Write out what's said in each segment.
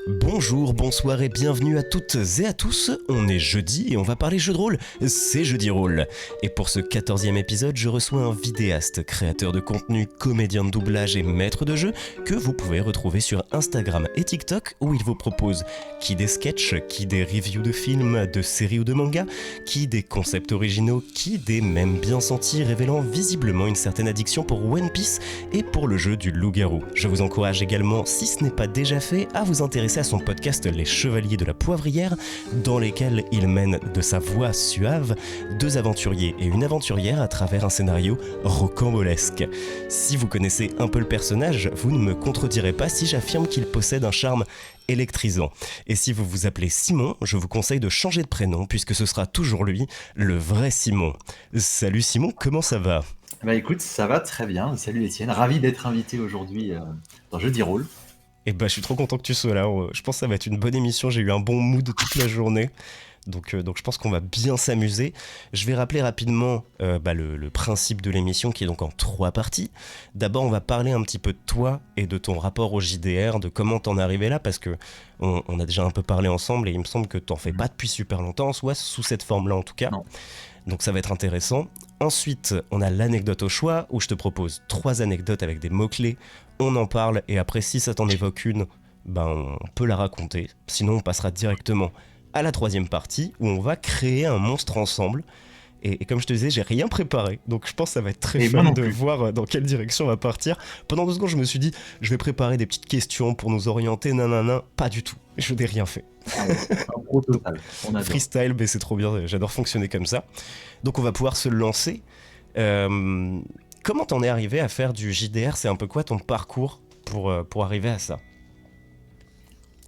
Bonjour, bonsoir et bienvenue à toutes et à tous. On est jeudi et on va parler jeux de rôle, c'est Jeudi Rôle. Et pour ce 14e épisode, je reçois un vidéaste, créateur de contenu, comédien de doublage et maître de jeu que vous pouvez retrouver sur Instagram et TikTok où il vous propose qui des sketchs, qui des reviews de films, de séries ou de mangas, qui des concepts originaux, qui des mèmes bien sentis révélant visiblement une certaine addiction pour One Piece et pour le jeu du loup-garou. Je vous encourage également, si ce n'est pas déjà fait, à vous intéresser à son podcast Les Chevaliers de la Poivrière, dans lesquels il mène de sa voix suave deux aventuriers et une aventurière à travers un scénario rocambolesque. Si vous connaissez un peu le personnage, vous ne me contredirez pas si j'affirme qu'il possède un charme électrisant. Et si vous vous appelez Simon, je vous conseille de changer de prénom puisque ce sera toujours lui, le vrai Simon. Salut Simon, comment ça va ? Bah écoute, ça va très bien. Salut Étienne, ravi d'être invité aujourd'hui dans Jeudi Rôle. Et bah je suis trop content que tu sois là, je pense que ça va être une bonne émission, j'ai eu un bon mood toute la journée. Donc je pense qu'on va bien s'amuser. Je vais rappeler rapidement le principe de l'émission qui est donc en 3 parties. D'abord on va parler un petit peu de toi et de ton rapport au JDR, de comment t'en es arrivé là, parce que on a déjà un peu parlé ensemble et il me semble que t'en fais pas depuis super longtemps, soit sous cette forme là en tout cas. Non. Donc ça va être intéressant. Ensuite, on a l'anecdote au choix, où je te propose 3 anecdotes avec des mots-clés. On en parle, et après, si ça t'en évoque une, on peut la raconter. Sinon, on passera directement à la 3e partie, où on va créer un monstre ensemble. Et comme je te disais, j'ai rien préparé, donc je pense que ça va être très fun de voir dans quelle direction on va partir. Pendant 2 secondes, je me suis dit, je vais préparer des petites questions pour nous orienter, nanana. Pas du tout, je n'ai rien fait. Un pro total. Freestyle, mais c'est trop bien, j'adore fonctionner comme ça. Donc on va pouvoir se lancer. Comment t'en es arrivé à faire du JDR ? C'est un peu quoi ton parcours pour arriver à ça ?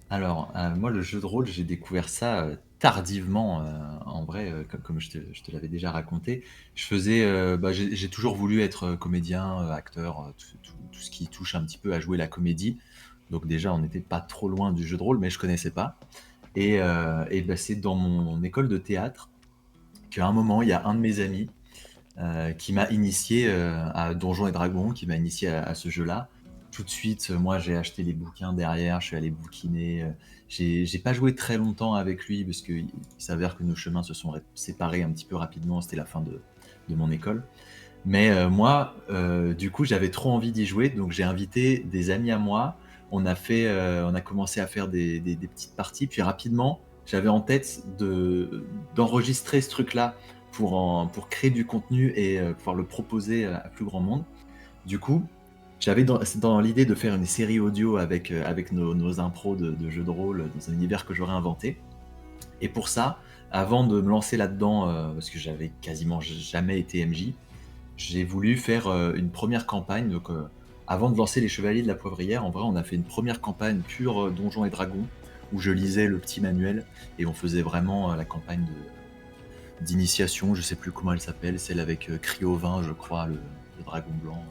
Alors, moi, le jeu de rôle, j'ai découvert ça tardivement, en vrai, comme je te l'avais déjà raconté. J'ai toujours voulu être comédien, acteur, tout ce qui touche un petit peu à jouer la comédie. Donc déjà, on n'était pas trop loin du jeu de rôle, mais je connaissais pas. C'est dans mon école de théâtre qu'à un moment, il y a un de mes amis qui m'a initié à Donjons et Dragons, qui m'a initié à ce jeu-là. Tout de suite, moi, j'ai acheté les bouquins derrière, je suis allé bouquiner. J'ai pas joué très longtemps avec lui parce qu'il s'avère que nos chemins se sont séparés un petit peu rapidement. C'était la fin de mon école. Mais moi, du coup, j'avais trop envie d'y jouer, donc j'ai invité des amis à moi. On a commencé à faire des petites parties, puis rapidement, j'avais en tête d'enregistrer ce truc-là pour créer du contenu et pouvoir le proposer à plus grand monde. Du coup, j'avais dans l'idée de faire une série audio avec nos impros de jeux de rôle dans un univers que j'aurais inventé. Et pour ça, avant de me lancer là-dedans, parce que j'avais quasiment jamais été MJ, j'ai voulu faire une première campagne. Donc, avant de lancer les Chevaliers de la Poivrière, en vrai, on a fait une première campagne pure Donjons et Dragons, où je lisais le petit manuel et on faisait vraiment la campagne d'initiation. Je sais plus comment elle s'appelle, celle avec Cryovin, je crois, le dragon blanc.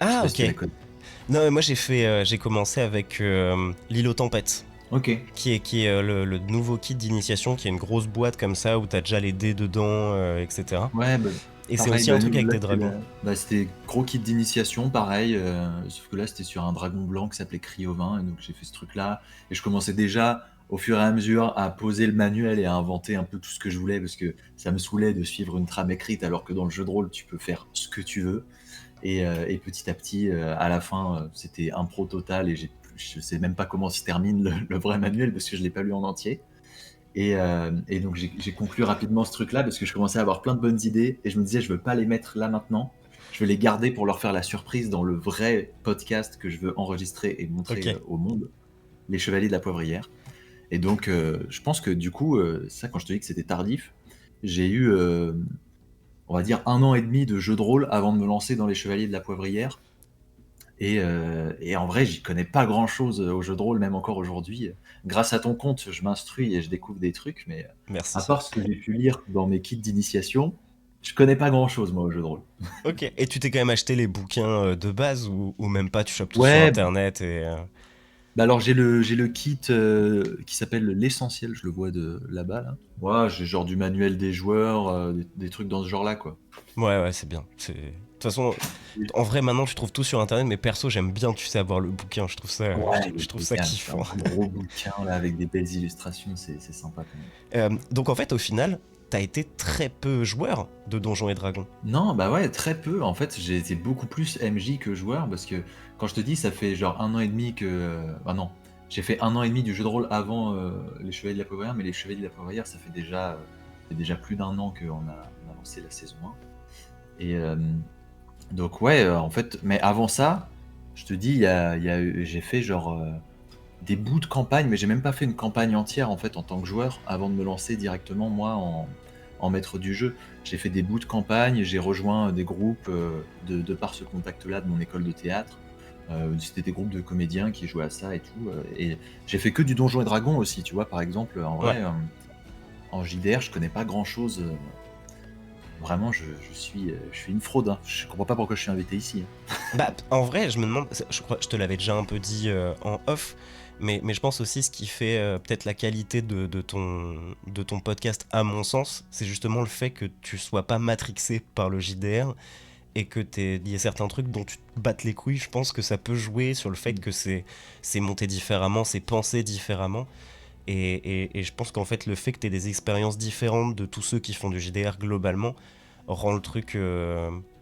Je sais Ah pas si tu la ok. connais. Non mais moi j'ai commencé avec l'île aux tempêtes. Ok. Qui est le nouveau kit d'initiation, qui est une grosse boîte comme ça où t'as déjà les dés dedans, etc. Ouais, Et c'est pareil, aussi un truc nous, avec là, des dragons. c'était gros kit d'initiation, pareil, sauf que là, c'était sur un dragon blanc qui s'appelait Cryovin, et donc j'ai fait ce truc-là, et je commençais déjà, au fur et à mesure, à poser le manuel et à inventer un peu tout ce que je voulais, parce que ça me saoulait de suivre une trame écrite, alors que dans le jeu de rôle, tu peux faire ce que tu veux, et petit à petit, à la fin, c'était impro total, et je sais même pas comment se termine le vrai manuel, parce que je l'ai pas lu en entier. Et donc j'ai conclu rapidement ce truc-là parce que je commençais à avoir plein de bonnes idées et je me disais je veux pas les mettre là maintenant, je veux les garder pour leur faire la surprise dans le vrai podcast que je veux enregistrer et montrer Ok. au monde, les Chevaliers de la Poivrière. Et donc je pense que du coup, ça quand je te dis que c'était tardif, j'ai eu on va dire 1 an et demi de jeu de rôle avant de me lancer dans les Chevaliers de la Poivrière. Et en vrai, j'y connais pas grand-chose au jeu de rôle, même encore aujourd'hui. Grâce à ton compte, je m'instruis et je découvre des trucs, mais à Merci. part ce que j'ai pu lire dans mes kits d'initiation, je connais pas grand-chose, moi, au jeu de rôle. Ok. Et tu t'es quand même acheté les bouquins de base ou même pas, tu chopes tout sur Ouais, internet et... alors j'ai le kit qui s'appelle l'essentiel, je le vois de là-bas, là. Ouais, j'ai genre du manuel des joueurs, des trucs dans ce genre-là, quoi. Ouais, c'est bien. façon, en vrai, maintenant, tu trouves tout sur Internet, mais perso, j'aime bien, tu sais, avoir le bouquin. Je trouve ça, Ouais, le je trouve ça bouquin, c'est un kiffant. gros bouquin là avec des belles illustrations, c'est sympa quand même. Donc en fait, au final, t'as été très peu joueur de Donjons et Dragons. Non, bah ouais, très peu. En fait, j'ai été beaucoup plus MJ que joueur parce que quand je te dis, ça fait genre 1 an et demi que. Bah non, j'ai fait 1 an et demi du jeu de rôle avant les Chevaliers de la Poivrière, mais les Chevaliers de la Poivrière, ça fait déjà plus d'1 an on a lancé la saison 1. Et donc, ouais, en fait, mais avant ça, je te dis, j'ai fait genre des bouts de campagne, mais j'ai même pas fait une campagne entière en fait en tant que joueur avant de me lancer directement moi en maître du jeu. J'ai fait des bouts de campagne, j'ai rejoint des groupes de par ce contact-là de mon école de théâtre. C'était des groupes de comédiens qui jouaient à ça et tout. Et j'ai fait que du Donjon et Dragon aussi, tu vois, par exemple. En Ouais. vrai, en JDR, je connais pas grand-chose. Vraiment, je suis une fraude, hein. Je comprends pas pourquoi je suis invité ici, hein. Bah, en vrai, je me demande, je crois, je te l'avais déjà un peu dit en off, mais je pense aussi ce qui fait peut-être la qualité de ton podcast, à mon sens, c'est justement le fait que tu sois pas matrixé par le JDR et que il y ait certains trucs dont tu te battes les couilles. Je pense que ça peut jouer sur le fait que c'est monté différemment, c'est pensé différemment. Et je pense qu'en fait, le fait que tu aies des expériences différentes de tous ceux qui font du JDR globalement rend le truc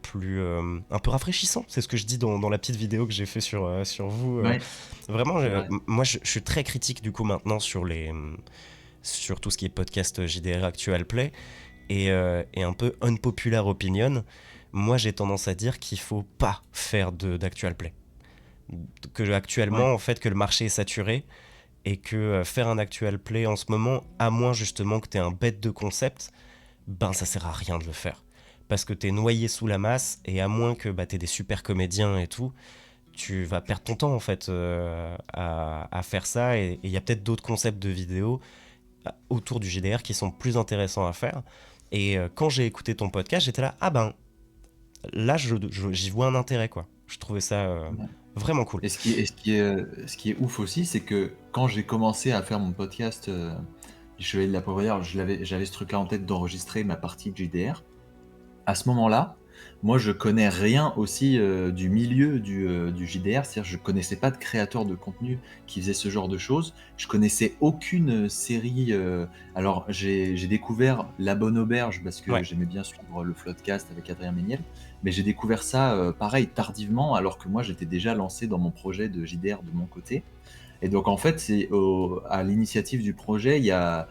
plus un peu rafraîchissant. C'est ce que je dis dans la petite vidéo que j'ai fait sur vous. Ouais, Vraiment, c'est vrai. moi, je suis très critique du coup maintenant sur tout ce qui est podcast JDR Actual Play et un peu unpopular opinion. Moi, j'ai tendance à dire qu'il faut pas faire d'actual play. Que Ouais. actuellement, en fait, que le marché est saturé et que faire un actual play en ce moment, à moins justement que tu aies un bête de concept, ben ça sert à rien de le faire. Parce que tu es noyé sous la masse, et à moins que tu aies des super comédiens et tout, tu vas perdre ton temps en fait à faire ça, et il y a peut-être d'autres concepts de vidéos autour du GDR qui sont plus intéressants à faire. Et quand j'ai écouté ton podcast, j'étais là, ah ben là j'y vois un intérêt quoi. Je trouvais ça Ouais. vraiment cool. Ce qui est ouf aussi, c'est que quand j'ai commencé à faire mon podcast Les Chevaliers de la Poivrière, j'avais ce truc-là en tête d'enregistrer ma partie de JDR. À ce moment-là, moi, je connais rien aussi du milieu du JDR, c'est-à-dire je connaissais pas de créateur de contenu qui faisait ce genre de choses. Je connaissais aucune série. Alors, j'ai découvert La Bonne Auberge parce que Ouais. j'aimais bien suivre le Floodcast avec Adrien Méniel, mais j'ai découvert ça pareil tardivement, alors que moi j'étais déjà lancé dans mon projet de JDR de mon côté. Et donc en fait, à l'initiative du projet, il y a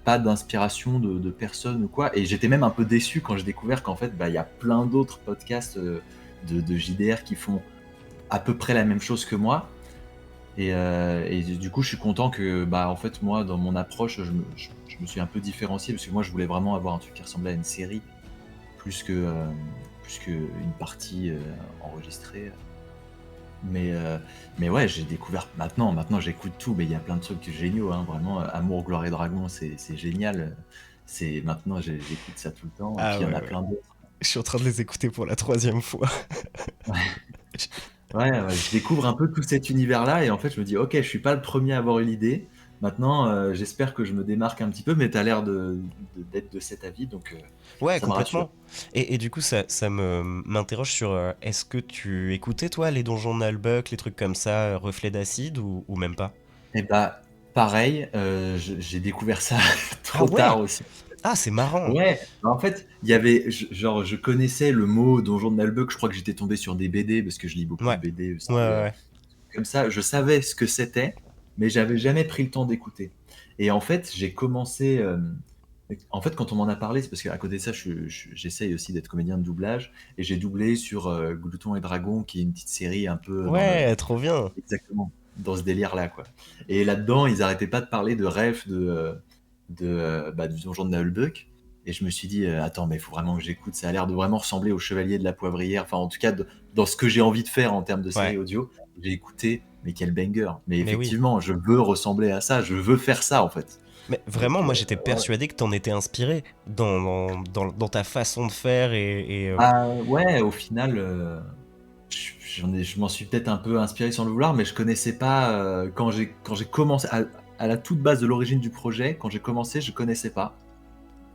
pas d'inspiration de personne ou quoi. Et j'étais même un peu déçu quand j'ai découvert qu'en fait, bah, il y a plein d'autres podcasts de JDR qui font à peu près la même chose que moi. Et du coup, je suis content que, bah, en fait, moi, dans mon approche, je me suis un peu différencié parce que moi, je voulais vraiment avoir un truc qui ressemblait à une série plus que, euh, plus qu'une partie enregistrée. Mais, euh, mais ouais, j'ai découvert maintenant j'écoute tout, mais il y a plein de trucs géniaux, hein, vraiment. Amour, gloire et dragon, c'est génial. Maintenant, j'écoute ça tout le temps, et puis Ah il y en ouais, a ouais. plein d'autres. Je suis en train de les écouter pour la 3e fois. Ouais, ouais, je découvre un peu tout cet univers-là, et en fait, je me dis, ok, je suis pas le premier à avoir eu l'idée. Maintenant, j'espère que je me démarque un petit peu, mais t'as l'air d'être de cet avis, donc Ouais, ça me rassure. complètement. Et du coup, ça m'interroge sur est-ce que tu écoutais, toi, les donjons de Nalbuck, les trucs comme ça, Reflet d'acide, ou même pas? Et bah, pareil, j'ai découvert ça Ah trop tard ouais. aussi. Ah, c'est marrant. Ouais, bah, en fait, il y avait, genre, je connaissais le mot Donjon de Nalbuck, je crois que j'étais tombé sur des BD, parce que je lis beaucoup de Ouais. BD Ouais, aussi, ouais, ouais. comme ça, je savais ce que c'était, mais j'avais jamais pris le temps d'écouter. Et en fait, j'ai commencé, en fait, quand on m'en a parlé, c'est parce qu'à côté de ça, j'essaye aussi d'être comédien de doublage, et j'ai doublé sur Glouton et Dragon, qui est une petite série un peu dans le, Ouais, trop bien. exactement, dans ce délire-là, quoi. Et là-dedans, ils arrêtaient pas de parler de rêves du donjon de Nahulbuck. Et je me suis dit, attends, mais il faut vraiment que j'écoute. Ça a l'air de vraiment ressembler au Chevalier de la Poivrière. Enfin, en tout cas, dans ce que j'ai envie de faire en termes de série Ouais. audio. J'ai écouté, mais quel banger. Mais Mais oui. effectivement, je veux ressembler à ça. Je veux faire ça, en fait. Mais vraiment, Donc, moi, j'étais ouais. persuadé que t'en étais inspiré dans ta façon de faire Ah, ouais, au final, je m'en suis peut-être un peu inspiré sans le vouloir, mais je connaissais pas quand j'ai commencé à la toute base de l'origine du projet. Quand j'ai commencé, je connaissais pas.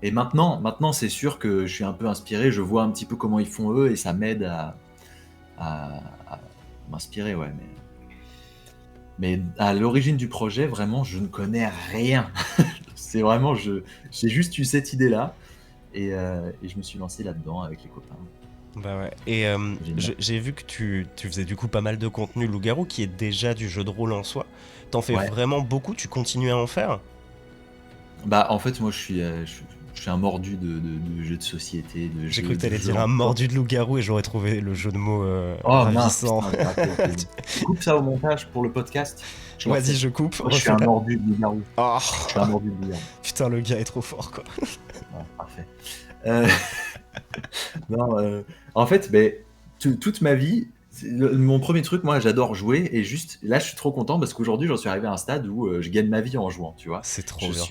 Et maintenant, c'est sûr que je suis un peu inspiré, je vois un petit peu comment ils font eux et ça m'aide à m'inspirer, ouais. Mais à l'origine du projet, vraiment, je ne connais rien. C'est vraiment, j'ai juste eu cette idée-là et je me suis lancé là-dedans avec les copains. Bah ouais. Et Génial. j'ai vu que tu faisais du coup pas mal de contenu loup-garou qui est déjà du jeu de rôle en soi. T'en fais Ouais. vraiment beaucoup, tu continues à en faire? Bah, en fait, moi, je suis un mordu de jeux de société, J'ai cru que de t'allais jeux dire en un sorte. mordu de loup-garou et j'aurais trouvé le jeu de mots Oh mince, ravissant. putain, j'ai raté l'occasion. Tu coupes ça au montage pour le podcast? Je le Vas-y, refais. je coupe, Moi, je suis refais un la... mordu de loup-garou. Oh, Je suis un mordu de loup-garou. putain, le gars est trop fort, quoi. Ouais, parfait. Euh, non, en fait, ben, toute ma vie, mon premier truc, moi, j'adore jouer et juste là, je suis trop content parce qu'aujourd'hui, j'en suis arrivé à un stade où je gagne ma vie en jouant, tu vois. C'est trop bien.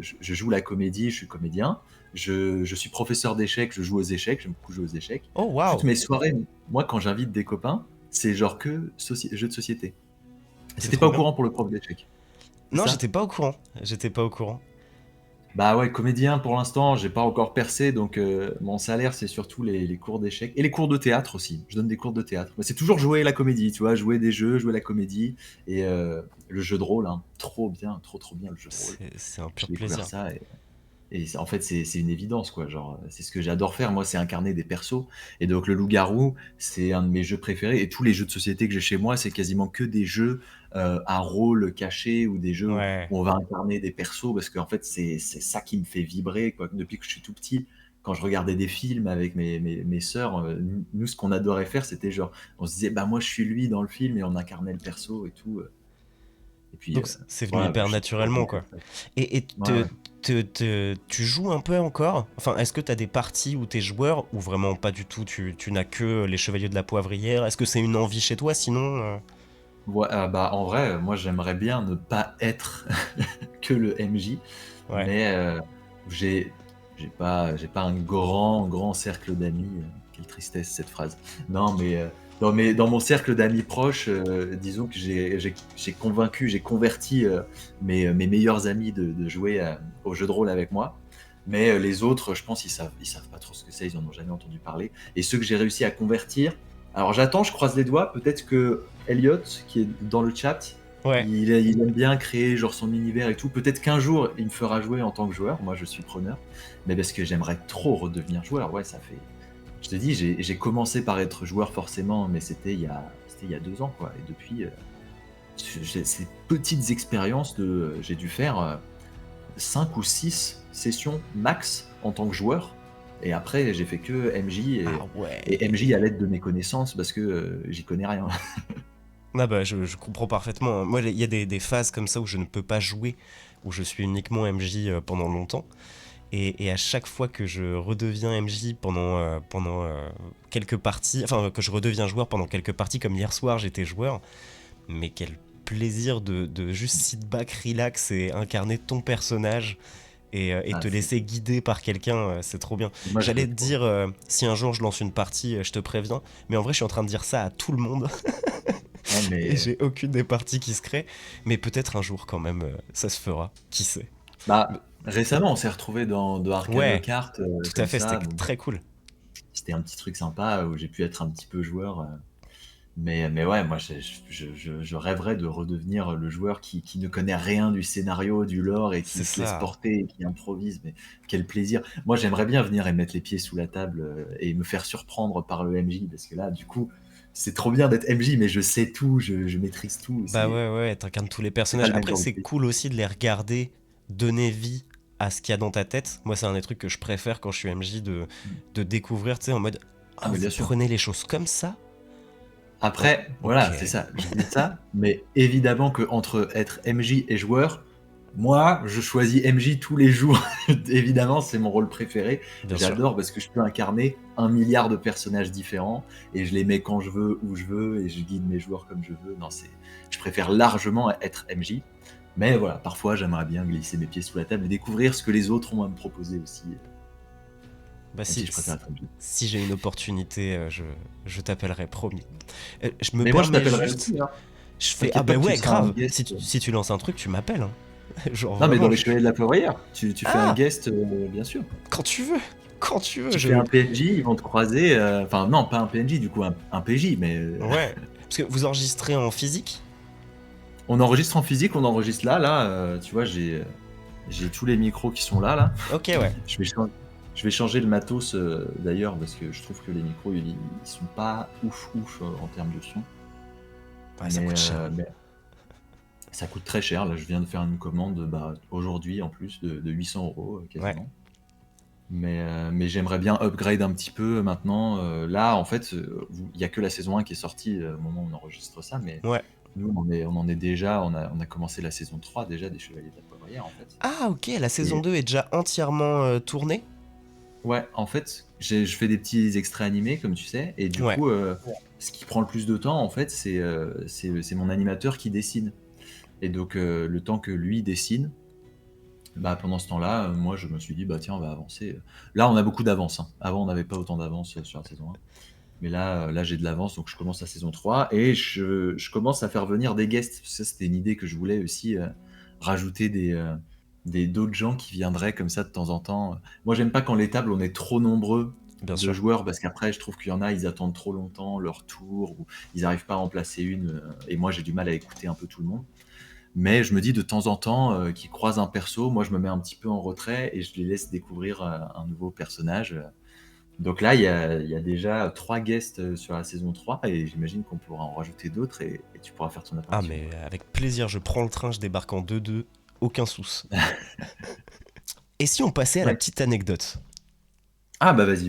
Je joue la comédie, je suis comédien, je suis professeur d'échecs, je joue aux échecs, j'aime beaucoup jouer aux échecs. Oh, Toutes waouh, mes soirées, moi, quand j'invite des copains, c'est genre que jeux de société. c'est C'était trop pas au bien. courant pour le prof d'échecs, c'est Non, ça? j'étais pas au courant. J'étais pas au courant. Bah ouais, comédien pour l'instant, j'ai pas encore percé, donc mon salaire c'est surtout les cours d'échecs et les cours de théâtre aussi. Je donne des cours de théâtre. Mais c'est toujours jouer la comédie, tu vois, jouer des jeux, jouer la comédie et le jeu de rôle, hein, trop bien, trop bien le jeu de rôle. C'est un pur J'ai découvert plaisir. ça et en fait c'est une évidence quoi, genre c'est ce que j'adore faire. Moi, c'est incarner des persos et donc le loup-garou, c'est un de mes jeux préférés et tous les jeux de société que j'ai chez moi, c'est quasiment que des jeux à rôle caché ou des jeux où Ouais. on va incarner des persos parce qu'en fait c'est ça qui me fait vibrer quoi. Depuis que je suis tout petit, quand je regardais des films avec mes sœurs, nous ce qu'on adorait faire, c'était genre on se disait bah moi je suis lui dans le film et on incarnait le perso et tout. Et puis Donc c'est venu voilà, bah, hyper je suis toujours bon naturellement, pour quoi. ça. Et Ouais, ouais. tu joues un peu encore? Enfin, est-ce que t'as des parties où t'es joueur ou vraiment pas du tout? Tu n'as que les Chevaliers de la Poivrière? Est-ce que c'est une envie chez toi sinon? Ouais, bah, en vrai, moi j'aimerais bien ne pas être que le MJ, Ouais. mais j'ai j'ai pas un grand cercle d'amis. Quelle tristesse cette phrase. Non, mais dans mon cercle d'amis proches, disons que j'ai convaincu, j'ai converti mes meilleurs amis de jouer au jeu de rôle avec moi. Mais les autres, je pense, ils savent pas trop ce que c'est, ils en ont jamais entendu parler. Et ceux que j'ai réussi à convertir, alors j'attends, je croise les doigts, peut-être que Elliot, qui est dans le chat, Ouais. il aime bien créer genre son univers et tout. Peut-être qu'un jour, il me fera jouer en tant que joueur. Moi, je suis preneur. Mais parce que j'aimerais trop redevenir joueur. Ouais, ça fait. Je te dis, j'ai commencé par être joueur forcément, mais c'était il y a 2 ans, quoi. Et depuis, j'ai ces petites expériences j'ai dû faire 5 ou 6 sessions max en tant que joueur. Et après, j'ai fait que MJ Ah et ouais. MJ à l'aide de mes connaissances parce que j'y connais rien. Ah bah je comprends parfaitement. Moi, il y a des phases comme ça où je ne peux pas jouer, où je suis uniquement MJ pendant longtemps. Et à chaque fois que je redeviens MJ pendant quelques parties, enfin que je redeviens joueur pendant quelques parties, comme hier soir j'étais joueur, mais quel plaisir de juste sit back, relax et incarner ton personnage et Ah, te laisser guider par quelqu'un, c'est trop bien. moi, je J'allais veux te trop. dire, si un jour je lance une partie, je te préviens, mais en vrai je suis en train de dire ça à tout le monde Ah, et mais j'ai aucune des parties qui se créent, mais peut-être un jour quand même ça se fera, qui sait. Mais- bah, récemment, on s'est retrouvé dans Arcane Ouais, Kart tout à comme fait, ça. c'était Bon, très cool. c'était un petit truc sympa où j'ai pu être un petit peu joueur. Mais ouais, moi, je rêverais de redevenir le joueur qui ne connaît rien du scénario, du lore et C'est qui se laisse ça. porter et qui improvise. Mais quel plaisir. Moi, j'aimerais bien venir et mettre les pieds sous la table et me faire surprendre par le MJ parce que là, du coup, c'est trop bien d'être MJ, mais je sais tout, je maîtrise tout. Bah ouais, ouais, t'incarnes tous les C'est pas personnages. le même Après, genre de c'est plaisir. cool aussi de les regarder donner vie à ce qu'il y a dans ta tête. Moi, c'est un des trucs que je préfère quand je suis MJ de découvrir, tu sais, en mode Ah, ah, mais vous bien sûr. prenez les choses comme ça? Oh, Après, ok. voilà, c'est ça. Je dis ça, mais évidemment que entre être MJ et joueur, moi, je choisis MJ tous les jours. Évidemment, c'est mon rôle préféré. Bien sûr. J'adore parce que je peux incarner 1 milliard de personnages différents et je les mets quand je veux, où je veux et je guide mes joueurs comme je veux. Non, je préfère largement être MJ. Mais voilà, parfois, j'aimerais bien glisser mes pieds sous la table et découvrir ce que les autres ont à me proposer aussi, Bah même si si, je préfère être MJ. si j'ai une opportunité, je t'appellerai, promis. Je me Mais moi, je permets t'appellerai juste, aussi, hein. je fais ah T'inquiète pas bah que tu ouais, seras un grave. guest. Si tu lances un truc, tu m'appelles, hein. Genre Non, mais dans vraiment, les Chevaliers de la Poivrière, tu fais un Ah, guest, bien sûr. quand tu veux, quand tu veux. Tu fais un PNJ, ils vont te croiser. Enfin, non, pas un PNJ, du coup, un PJ, mais Ouais. Parce que vous enregistrez en physique? on enregistre en physique, on enregistre là. Là, tu vois, j'ai tous les micros qui sont là. Ok, ouais. Je vais, chan- je vais changer le matos d'ailleurs, parce que je trouve que les micros, ils sont pas ouf en termes de son. Ouais, ça coûte cher. Mais ça coûte très cher. Là, je viens de faire une commande aujourd'hui en plus de 800 € Ouais. quasiment. Mais j'aimerais bien upgrade un petit peu maintenant. Là, en fait, il n'y a que la saison 1 qui est sortie au moment où on enregistre ça, mais Ouais. nous, on en est déjà, on a commencé la saison 3 déjà des Chevaliers de la Poivrière, en fait. Ah, ok, la saison Et 2 est déjà entièrement tournée? ouais, en fait, je fais des petits extraits animés, comme tu sais, et du Ouais. coup, ce qui prend le plus de temps, en fait, c'est mon animateur qui dessine. Et donc, le temps que lui dessine, bah, pendant ce temps-là, moi, je me suis dit, bah tiens, on va avancer. Là, on a beaucoup d'avance, hein. Avant, on n'avait pas autant d'avance sur la saison 1. Mais là, j'ai de l'avance, donc je commence la saison 3 et je commence à faire venir des guests. Ça, c'était une idée que je voulais aussi, rajouter d'autres gens qui viendraient comme ça de temps en temps. Moi, j'aime pas quand les tables, on est trop nombreux Bien de sûr. joueurs, parce qu'après, je trouve qu'il y en a, ils attendent trop longtemps leur tour, ou ils n'arrivent pas à en placer une, et moi, j'ai du mal à écouter un peu tout le monde. Mais je me dis de temps en temps, qu'ils croisent un perso, moi, je me mets un petit peu en retrait et je les laisse découvrir un nouveau personnage. Donc là, il y a déjà 3 guests sur la saison 3 et j'imagine qu'on pourra en rajouter d'autres et tu pourras faire ton Ah, apparition. mais avec plaisir, je prends le train, je débarque en 2-2, aucun souci. Et si on passait à la Ouais. petite anecdote? Ah bah vas-y.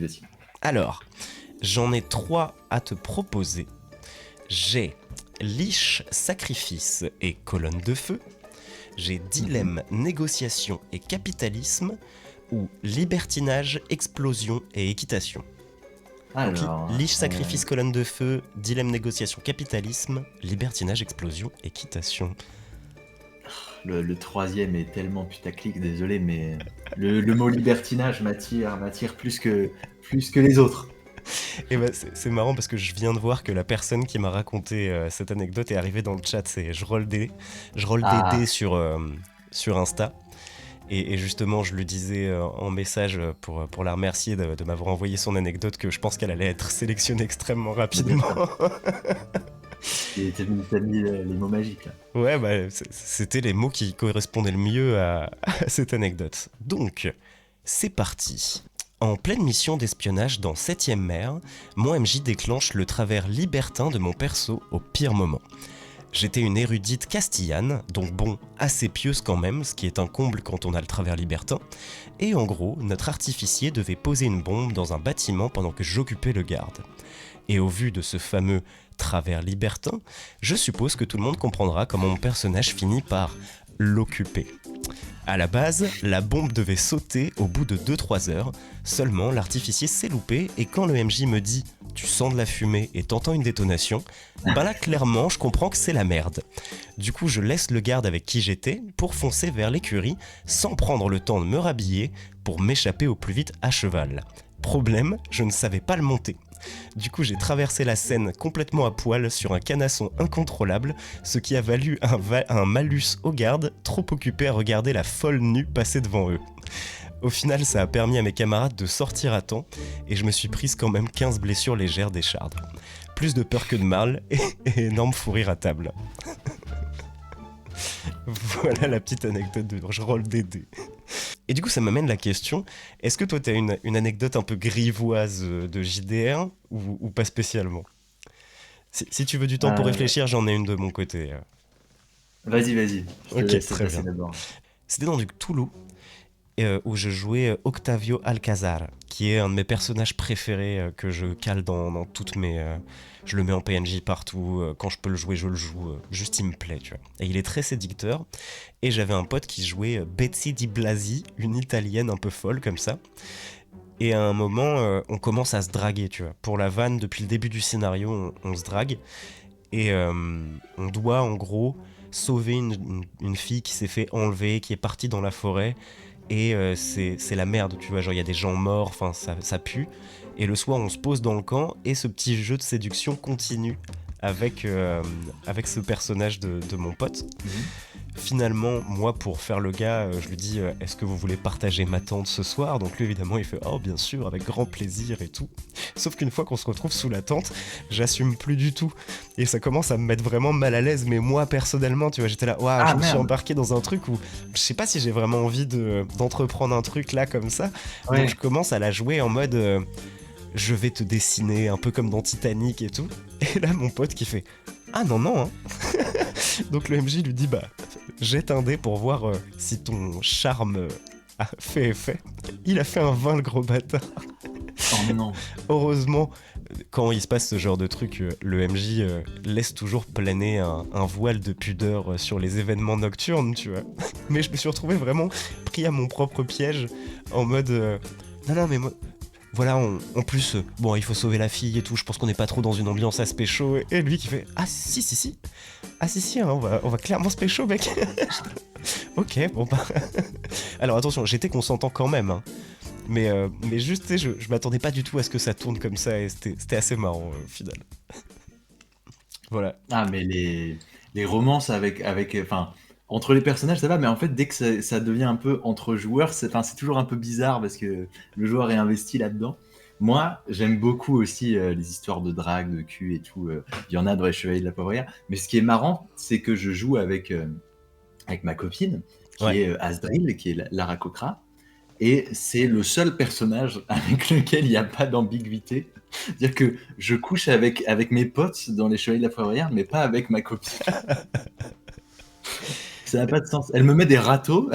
Alors, j'en ai 3 à te proposer. J'ai Liche, Sacrifice et Colonne de Feu. J'ai Dilemme, Négociation et Capitalisme. Ou Libertinage, Explosion et Équitation. Donc, Alors, Liche, Sacrifice, Colonne de Feu, Dilemme, Négociation, Capitalisme, Libertinage, Explosion, Équitation. le troisième est tellement putaclic, désolé, mais le mot libertinage m'attire plus que les autres. Et bah, c'est marrant parce que je viens de voir que la personne qui m'a raconté cette anecdote est arrivée dans le chat. C'est je roll des dés Ah, sur Insta. Et justement, je lui disais en message pour la remercier de m'avoir envoyé son anecdote, que je pense qu'elle allait être sélectionnée extrêmement rapidement. t'as mis les mots magiques là. Ouais, bah, c'était les mots qui correspondaient le mieux à cette anecdote. Donc, c'est parti. En pleine mission d'espionnage dans 7ème mer, mon MJ déclenche le travers libertin de mon perso au pire moment. J'étais une érudite castillane, donc bon, assez pieuse quand même, ce qui est un comble quand on a le travers libertin, et en gros, notre artificier devait poser une bombe dans un bâtiment pendant que j'occupais le garde. Et au vu de ce fameux travers libertin, je suppose que tout le monde comprendra comment mon personnage finit par l'occuper. À la base, la bombe devait sauter au bout de 2-3 heures, seulement l'artificier s'est loupé et quand le MJ me dit « tu sens de la fumée et t'entends une détonation », bah là clairement je comprends que c'est la merde. Du coup je laisse le garde avec qui j'étais pour foncer vers l'écurie sans prendre le temps de me rhabiller pour m'échapper au plus vite à cheval. Problème, je ne savais pas le monter. Du coup, j'ai traversé la Seine complètement à poil sur un canasson incontrôlable, ce qui a valu un malus aux gardes, trop occupés à regarder la folle nue passer devant eux. Au final, ça a permis à mes camarades de sortir à temps, et je me suis prise quand même 15 blessures légères d'écharde. Plus de peur que de mal, et énorme fou rire à table. Voilà la petite anecdote de je roll des dés. Et du coup, ça m'amène la question, est-ce que toi, t'as une anecdote un peu grivoise de JDR ou pas spécialement? Si tu veux du temps pour Euh, réfléchir, j'en ai une de mon côté. vas-y. Je te Ok, laisse très passer bien. d'abord. C'était dans du Cthulhu, où je jouais Octavio Alcazar, qui est un de mes personnages préférés que je cale dans toutes mes... je le mets en PNJ partout, quand je peux le jouer, je le joue, juste il me plaît, tu vois. Et il est très séducteur, et j'avais un pote qui jouait Betsy Di Blasi, une italienne un peu folle comme ça. Et à un moment, on commence à se draguer, tu vois. Pour la vanne, depuis le début du scénario, on se drague, et on doit en gros sauver une fille qui s'est fait enlever, qui est partie dans la forêt, et c'est la merde, tu vois, genre il y a des gens morts, enfin ça pue, et le soir on se pose dans le camp, et ce petit jeu de séduction continue avec ce personnage de mon pote. Mhm. finalement, moi, pour faire le gars, je lui dis est-ce que vous voulez partager ma tente ce soir? Donc lui, évidemment, il fait oh, bien sûr, avec grand plaisir et tout. Sauf qu'une fois qu'on se retrouve sous la tente, j'assume plus du tout. Et ça commence à me mettre vraiment mal à l'aise. Mais moi, personnellement, tu vois, j'étais là, waouh, Ah je me suis merde! embarqué dans un truc où je sais pas si j'ai vraiment envie d'entreprendre un truc là comme ça. Donc je Ouais. commence à la jouer en mode je vais te dessiner, un peu comme dans Titanic et tout. Et là, mon pote qui fait ah non, non, hein. Donc le MJ lui dit bah jette un dé pour voir si ton charme a fait effet. Il a fait un 20, le gros bâtard. Oh non. Heureusement, quand il se passe ce genre de truc, le MJ laisse toujours planer un voile de pudeur sur les événements nocturnes, tu vois. Mais je me suis retrouvé vraiment pris à mon propre piège en mode non, non, mais moi. Voilà, en plus, bon, il faut sauver la fille et tout, je pense qu'on n'est pas trop dans une ambiance à se pécho. Et lui qui fait ah, si, si, si. Ah, si, si, hein, on va clairement se pécho, mec. Ok, bon, bah. Alors attention, j'étais consentant quand même, hein. Mais juste, tu sais, je m'attendais pas du tout à ce que ça tourne comme ça et c'était assez marrant au final. Voilà. Ah, mais les romances enfin, entre les personnages, ça va, mais en fait, dès que ça devient un peu entre joueurs, enfin, c'est toujours un peu bizarre parce que le joueur est investi là-dedans. Moi, j'aime beaucoup aussi les histoires de drague, de cul et tout. Il y en a dans les Chevaliers de la Poivrière. Mais ce qui est marrant, c'est que je joue avec ma copine, qui Ouais. est Asdril, qui est Lara Cochra. Et c'est le seul personnage avec lequel il n'y a pas d'ambiguïté. C'est-à-dire que je couche avec mes potes dans les Chevaliers de la Poivrière, mais pas avec ma copine. Ça n'a pas de sens. Elle me met des râteaux,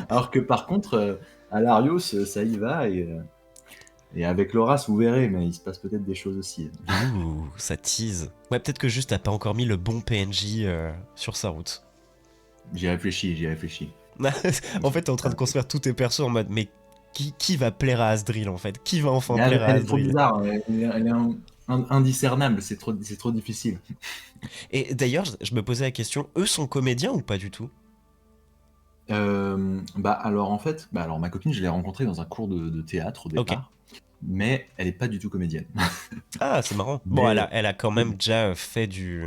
alors que par contre, à Larios, ça y va. Et avec Loras, vous verrez, mais il se passe peut-être des choses aussi. Ouh, ça tease. Ouais, peut-être que juste t'as pas encore mis le bon PNJ sur sa route. J'y réfléchis, j'y réfléchis. En fait, t'es en train de construire tous tes persos en mode mais qui va plaire à Asdril en fait? Qui va enfin Mais plaire à elle est trop Asdril? bizarre, elle est indiscernable, c'est trop difficile. Et d'ailleurs, je me posais la question, eux sont comédiens ou pas du tout? Bah alors en fait, bah alors ma copine, je l'ai rencontrée dans un cours de théâtre au Ok. départ, mais elle est pas du tout comédienne. Ah, c'est marrant. Bon, Mais elle a quand même déjà fait du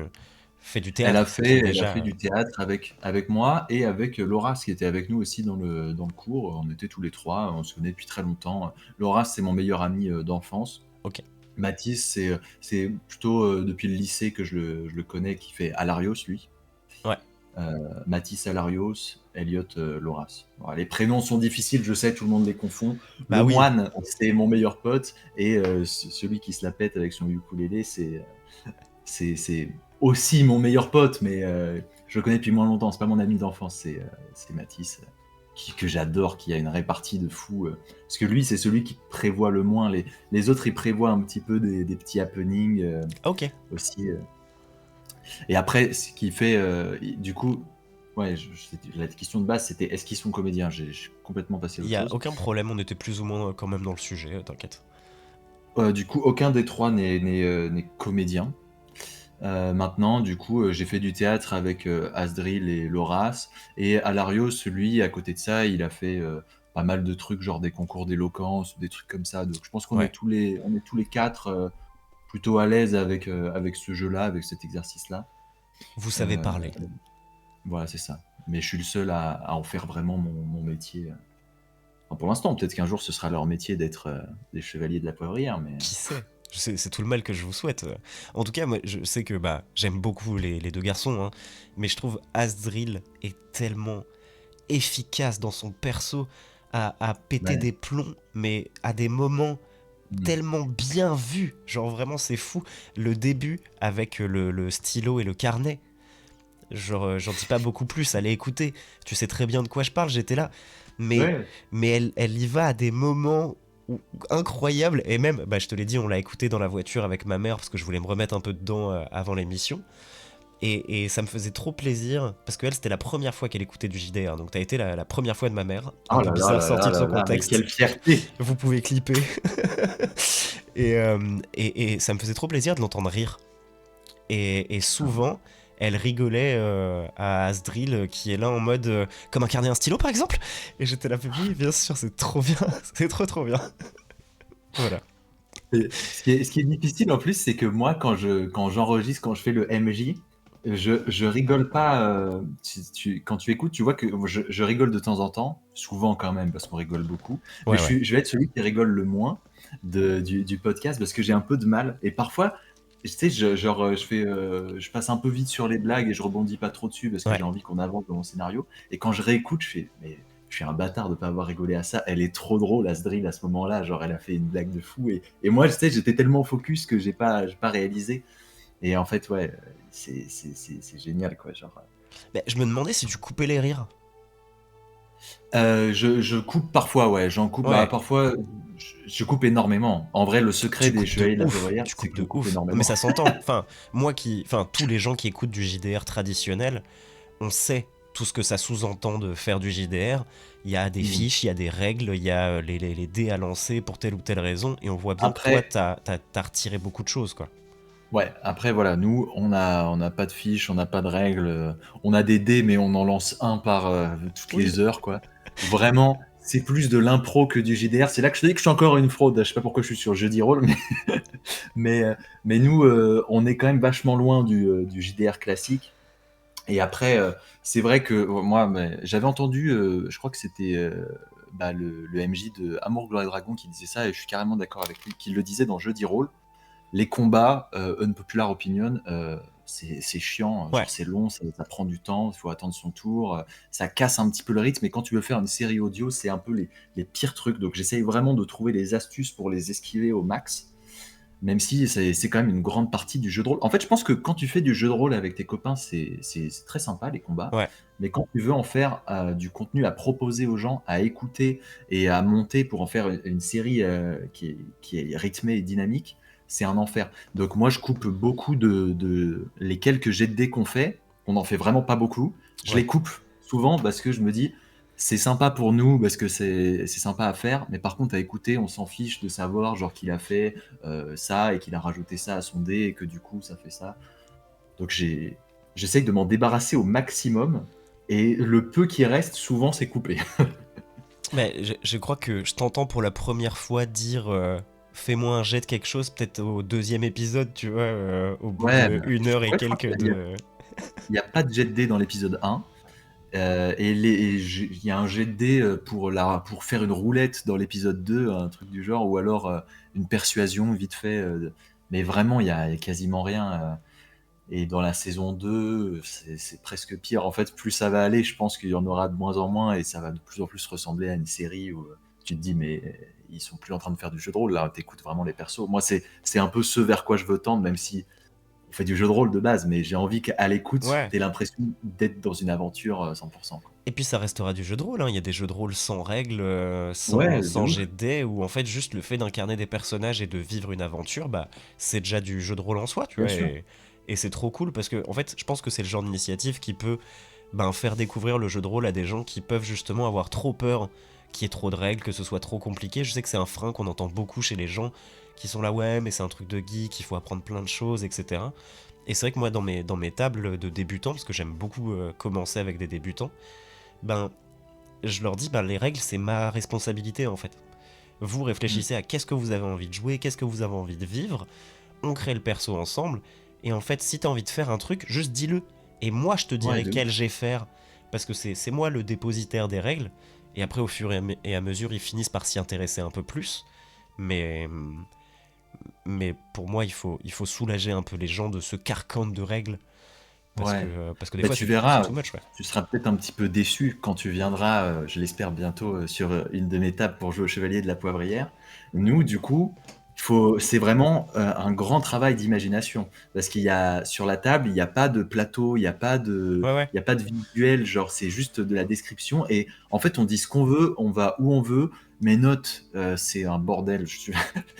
elle a théâtre, ce qui est fait, elle a déjà. fait du théâtre avec moi et avec Laura, qui était avec nous aussi dans le cours. On était tous les trois, on se connaît depuis très longtemps. Laura, c'est mon meilleur ami d'enfance. Ok. Mathis, c'est plutôt depuis le lycée que je le connais, qui fait Alarios, lui. Ouais. Mathis Alarios, Elliot Loras. Voilà, les prénoms sont difficiles, je sais, tout le monde les confond. Bah Le oui. moine, c'est mon meilleur pote, et celui qui se la pète avec son ukulélé, c'est aussi mon meilleur pote, mais je le connais depuis moins longtemps. C'est pas mon ami d'enfance, c'est Mathis, que j'adore, qui a une répartie de fou. Parce que lui, c'est celui qui prévoit le moins. Les autres, ils prévoient un petit peu des petits happenings Ok. aussi. Et après, ce qui fait, du coup, ouais, la question de base, c'était est-ce qu'ils sont comédiens? J'ai complètement passé à Il autre y a chose. aucun problème, on était plus ou moins quand même dans le sujet, t'inquiète. Du coup, aucun des trois n'est comédien. Maintenant, du coup, j'ai fait du théâtre avec Asdril et Loras. Et Alarios, lui, à côté de ça, il a fait pas mal de trucs, genre des concours d'éloquence, des trucs comme ça. Donc, je pense qu'on est Ouais. tous les quatre plutôt à l'aise avec ce jeu-là, avec cet exercice-là. Vous savez Euh, parler. Voilà, c'est ça. Mais je suis le seul à en faire vraiment mon métier. Enfin, pour l'instant, peut-être qu'un jour ce sera leur métier d'être des chevaliers de la poivrière, mais Qui sait? C'est tout le mal que je vous souhaite. En tout cas, moi, je sais que bah, j'aime beaucoup les deux garçons, hein, mais je trouve Asdril est tellement efficace dans son perso à péter ouais. des plombs, mais à des moments Mm. tellement bien vus. Genre vraiment, c'est fou. Le début avec le stylo et le carnet. Genre, j'en dis pas beaucoup plus, allez écouter. Tu sais très bien de quoi je parle, j'étais là. Mais, Ouais. mais elle y va à des moments incroyables. Et même, bah, je te l'ai dit, on l'a écouté dans la voiture avec ma mère parce que je voulais me remettre un peu dedans avant l'émission. Et ça me faisait trop plaisir parce qu'elle, c'était la première fois qu'elle écoutait du JDR. Donc, t'as été la première fois de ma mère. Un Oh peu là là bizarre là sorti là de là son là, mais contexte. quelle fierté! Vous pouvez clipper. et ça me faisait trop plaisir de l'entendre rire. Et souvent, elle rigolait à Asdril qui est là en mode comme incarner un stylo par exemple. Et j'étais là, oui, bien sûr, c'est trop bien, c'est trop bien. Voilà. Et ce qui est difficile en plus, c'est que moi, quand j'enregistre, quand je fais le MJ, Je rigole pas, quand tu écoutes, tu vois que je rigole de temps en temps, souvent quand même parce qu'on rigole beaucoup, mais Ouais, ouais. je vais être celui qui rigole le moins du podcast parce que j'ai un peu de mal et parfois, tu sais, je passe un peu vite sur les blagues et je rebondis pas trop dessus parce que Ouais. j'ai envie qu'on avance dans mon scénario et quand je réécoute, je fais: «Mais je suis un bâtard de pas avoir rigolé à ça, elle est trop drôle Asdril à ce moment-là, genre elle a fait une blague de fou» et moi, tu sais, j'étais tellement focus que j'ai pas réalisé et en fait, ouais, c'est génial, quoi. Genre, Mais je me demandais si tu coupais les rires. je coupe parfois, ouais, j'en coupe. Bah, Ouais. parfois, je coupe énormément. En vrai, le secret Tu des coupes de Chevaliers de la ouf, Poivrière, tu c'est coupes que je de coupe ouf. Non, mais énormément. ça s'entend. Enfin, tous les gens qui écoutent du JDR traditionnel, on sait tout ce que ça sous-entend de faire du JDR. Il y a des Mmh. fiches, il y a des règles, il y a les dés à lancer pour telle ou telle raison, et on voit bien que toi, Après, t'as retiré beaucoup de choses, quoi. ouais, après, voilà, nous, on n'a pas de fiches, on n'a pas de règles, on a des dés, mais on en lance un par, toutes Oui. les heures, quoi. Vraiment, c'est plus de l'impro que du JDR. C'est là que je te dis que je suis encore une fraude. Je sais pas pourquoi je suis sur Jeu Roll, mais mais, heu, mais nous, on est quand même vachement loin du JDR classique. Et après, c'est vrai que moi, mais j'avais entendu, je crois que c'était bah, le MJ de Amour, Gloire et Dragon qui disait ça, et je suis carrément d'accord avec lui, qui le disait dans Jeu Rôle. Les combats, unpopular opinion, c'est chiant, Ouais. genre c'est long, ça prend du temps, il faut attendre son tour, ça casse un petit peu le rythme. Et quand tu veux faire une série audio, c'est un peu les pires trucs. Donc j'essaye vraiment de trouver des astuces pour les esquiver au max. Même si c'est quand même une grande partie du jeu de rôle. En fait, je pense que quand tu fais du jeu de rôle avec tes copains, c'est très sympa les combats. Ouais. Mais quand tu veux en faire du contenu à proposer aux gens, à écouter et à monter pour en faire une série qui est rythmée et dynamique, c'est un enfer. Donc moi, je coupe beaucoup de les quelques jets de dés qu'on fait. On n'en fait vraiment pas beaucoup. Je les Ouais. coupe souvent parce que je me dis, c'est sympa pour nous parce que c'est sympa à faire. Mais par contre, à écouter, on s'en fiche de savoir genre qu'il a fait ça et qu'il a rajouté ça à son dé et que du coup ça fait ça. Donc j'essaye de m'en débarrasser au maximum et le peu qui reste, souvent c'est coupé. Mais je crois que je t'entends pour la première fois dire fais-moi un jet de quelque chose, peut-être au deuxième épisode, tu vois, au bout Ouais, de bah, une heure et ouais, je crois quelques de. il y a pas de jet de dé dans l'épisode 1. Il y a un jet de dé pour faire une roulette dans l'épisode 2, un truc du genre, ou alors une persuasion vite fait. Mais vraiment, il y a quasiment rien. Et dans la saison 2, c'est presque pire. En fait, plus ça va aller, je pense qu'il y en aura de moins en moins et ça va de plus en plus ressembler à une série où tu te dis, mais ils sont plus en train de faire du jeu de rôle, là, t'écoutes vraiment les persos. Moi, c'est un peu ce vers quoi je veux tendre, même si on fait du jeu de rôle de base, mais j'ai envie qu'à l'écoute, Ouais. t'aies l'impression d'être dans une aventure 100%, quoi. Et puis ça restera du jeu de rôle, hein. Il y a des jeux de rôle sans règles, Ouais, de sans jet ouf. de dés, où en fait juste le fait d'incarner des personnages et de vivre une aventure, bah c'est déjà du jeu de rôle en soi, tu Bien vois. sûr. Et c'est trop cool parce que en fait je pense que c'est le genre d'initiative qui peut ben, faire découvrir le jeu de rôle à des gens qui peuvent justement avoir trop peur qu'il y ait trop de règles, que ce soit trop compliqué. Je sais que c'est un frein qu'on entend beaucoup chez les gens qui sont là, ouais, mais c'est un truc de geek, il faut apprendre plein de choses, etc. Et c'est vrai que moi, dans mes tables de débutants, parce que j'aime beaucoup commencer avec des débutants, ben, je leur dis, ben, les règles, c'est ma responsabilité en fait. Vous Mm. réfléchissez à qu'est-ce que vous avez envie de jouer, qu'est-ce que vous avez envie de vivre, on crée le perso ensemble, et en fait, si t'as envie de faire un truc, juste dis-le. Et moi, je te Ouais, dirai de quel ouf. j'ai faire, parce que c'est moi le dépositaire des règles, et après, au fur et à mesure, ils finissent par s'y intéresser un peu plus. Mais, mais pour moi, il faut soulager un peu les gens de ce carcan de règles, Ouais. parce que des Bah, fois, tu c'est verras, too much, ouais. tu seras peut-être un petit peu déçu quand tu viendras, je l'espère bientôt, sur une de mes tables pour jouer au Chevalier de la Poivrière. Nous, du coup, c'est vraiment un grand travail d'imagination. Parce qu'il y a, sur la table, il n'y a pas de plateau, Ouais, ouais. il y a pas de visuel, genre c'est juste de la description. Et en fait, on dit ce qu'on veut, on va où on veut. Mes notes, c'est un bordel,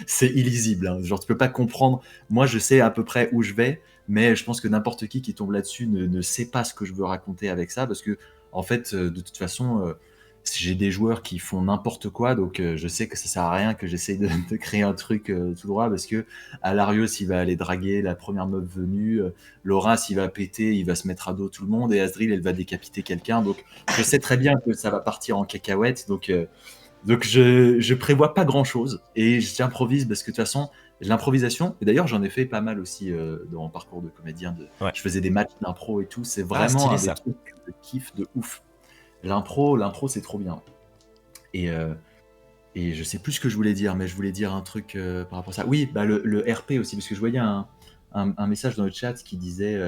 c'est illisible, hein. Genre, tu peux pas comprendre. Moi, je sais à peu près où je vais, mais je pense que n'importe qui tombe là-dessus ne sait pas ce que je veux raconter avec ça, parce que en fait, de toute façon, j'ai des joueurs qui font n'importe quoi, donc je sais que ça sert à rien que j'essaye de créer un truc tout droit, parce que Alarios, il va aller draguer la première meuf venue, Loras, il va péter, il va se mettre à dos tout le monde, et Asdril, elle va décapiter quelqu'un, donc je sais très bien que ça va partir en cacahuète, donc je prévois pas grand chose et j'improvise parce que de toute façon, l'improvisation, et d'ailleurs j'en ai fait pas mal aussi dans mon parcours de comédien. Ouais. Je faisais des matchs d'impro et tout, c'est Ah, vraiment stylé un des ça. trucs que je kiffe de ouf. L'impro, c'est trop bien. Et, euh, et je sais plus ce que je voulais dire, mais je voulais dire un truc par rapport à ça. Oui, bah le RP aussi, parce que je voyais un message dans le chat qui disait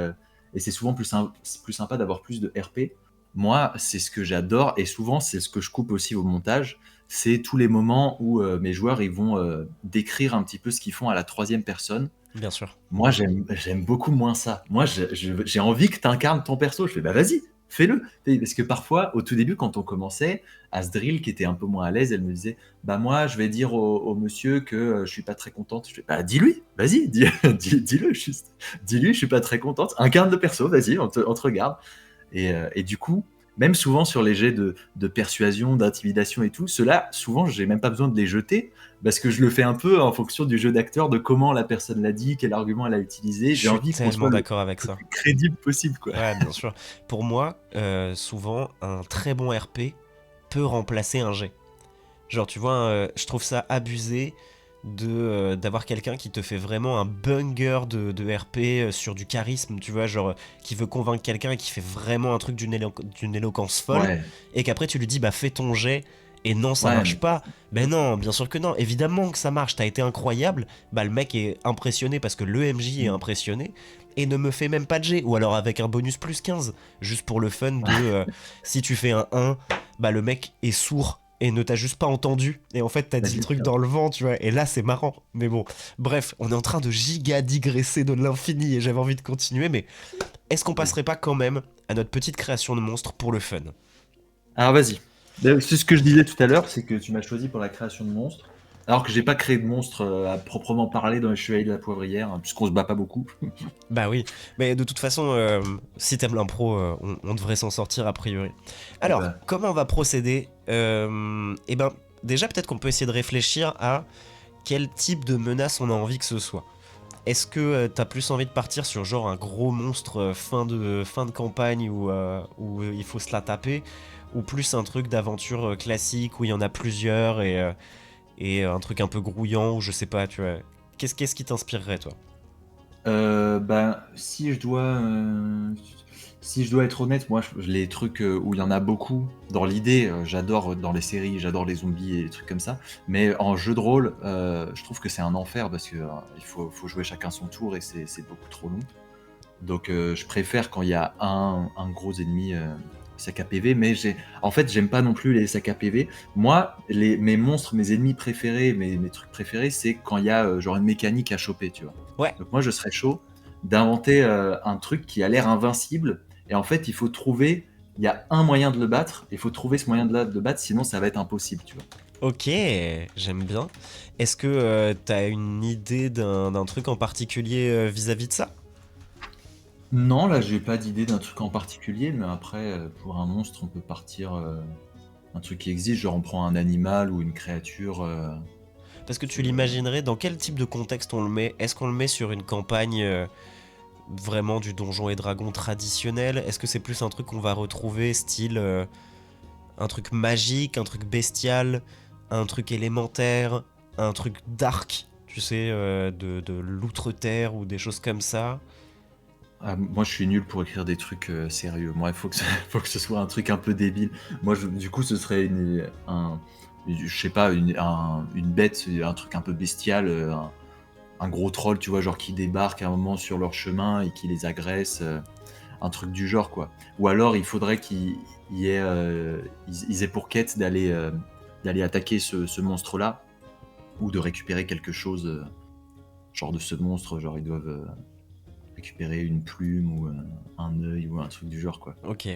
et c'est souvent plus sympa d'avoir plus de RP. Moi, c'est ce que j'adore, et souvent c'est ce que je coupe aussi au montage. C'est tous les moments où mes joueurs ils vont décrire un petit peu ce qu'ils font à la troisième personne. Bien sûr. Moi, j'aime beaucoup moins ça. Moi, j'ai envie que tu incarnes ton perso. Je fais, bah vas-y, fais-le. Parce que parfois, au tout début, quand on commençait, Asdril, qui était un peu moins à l'aise, elle me disait, bah moi, je vais dire au monsieur que je suis pas très contente. Je fais, bah dis-lui, vas-y, dis-le juste. Dis-lui, je suis pas très contente. Incarne le perso, vas-y, on te regarde. Et du coup, même souvent sur les jets de persuasion, d'intimidation et tout, ceux-là, souvent, j'ai même pas besoin de les jeter parce que je le fais un peu en fonction du jeu d'acteur, de comment la personne l'a dit, quel argument elle a utilisé. Je J'ai suis envie qu'on tellement soit le d'accord avec ça. plus crédible possible, quoi. Ouais, bien sûr. Pour moi, souvent, un très bon RP peut remplacer un G. Genre, tu vois, je trouve ça abusé d'avoir quelqu'un qui te fait vraiment un banger de RP sur du charisme, tu vois, genre, qui veut convaincre quelqu'un et qui fait vraiment un truc d'une éloquence folle, Ouais, et qu'après tu lui dis, bah fais ton jet, et non, ça ouais, marche pas. Ben non, bien sûr que non, évidemment que ça marche, t'as été incroyable, bah le mec est impressionné parce que le MJ est mm, impressionné, et ne me fait même pas de jet, ou alors avec un bonus plus 15, juste pour le fun de, si tu fais un 1, bah le mec est sourd et ne t'a juste pas entendu, et en fait t'as bah, dit le bien truc sûr. dans le vent, tu vois, et là c'est marrant. Mais bon, bref, on est en train de giga digresser de l'infini et j'avais envie de continuer, mais est-ce qu'on Vas-y. passerait pas quand même à notre petite création de monstre pour le fun? Alors vas-y. C'est ce que je disais tout à l'heure, c'est que tu m'as choisi pour la création de monstres, alors que j'ai pas créé de monstres à proprement parler dans les Chevaliers de la Poivrière, hein, puisqu'on se bat pas beaucoup. Bah oui, mais de toute façon, si t'aimes l'impro, on devrait s'en sortir a priori. Alors, Bah, comment on va procéder? Eh ben, déjà peut-être qu'on peut essayer de réfléchir à quel type de menace on a envie que ce soit. Est-ce que t'as plus envie de partir sur genre un gros monstre fin de campagne où il faut se la taper, ou plus un truc d'aventure classique où il y en a plusieurs et un truc un peu grouillant, ou je sais pas, tu vois. Qu'est-ce qui t'inspirerait, toi? Ben, si je dois être honnête, moi, les trucs où il y en a beaucoup, dans l'idée, j'adore dans les séries, j'adore les zombies et les trucs comme ça. Mais en jeu de rôle, je trouve que c'est un enfer parce que il faut jouer chacun son tour et c'est beaucoup trop long. Donc, je préfère quand il y a un gros ennemi sac à PV, mais en fait, j'aime pas non plus les sacs à PV. Moi, mes monstres, mes ennemis préférés, mes trucs préférés, c'est quand il y a genre une mécanique à choper, tu vois. Ouais, Donc moi, je serais chaud d'inventer un truc qui a l'air invincible. Et en fait, il y a un moyen de le battre. Il faut trouver ce moyen de le battre, sinon ça va être impossible, tu vois. ok, j'aime bien. Est-ce que t'as une idée d'un truc en particulier vis-à-vis de ça? Non, là, j'ai pas d'idée d'un truc en particulier, mais après, pour un monstre, on peut partir un truc qui existe, genre on prend un animal ou une créature. Parce que tu euh, l'imaginerais, dans quel type de contexte on le met? Est-ce qu'on le met sur une campagne vraiment du Donjon et Dragon traditionnel? Est-ce que c'est plus un truc qu'on va retrouver style un truc magique, un truc bestial, un truc élémentaire, un truc dark, tu sais, de l'outre-terre ou des choses comme ça? moi, je suis nul pour écrire des trucs sérieux. Moi, il faut que faut que ce soit un truc un peu débile. Moi, du coup, ce serait je sais pas, une bête, un truc un peu bestial, un gros troll, tu vois, genre qui débarque à un moment sur leur chemin et qui les agresse, un truc du genre, quoi. Ou alors, il faudrait qu'ils y aient, ils aient pour quête d'aller attaquer ce monstre-là, ou de récupérer quelque chose, genre de ce monstre, genre ils doivent récupérer une plume ou un œil ou un truc du genre, quoi. Ok.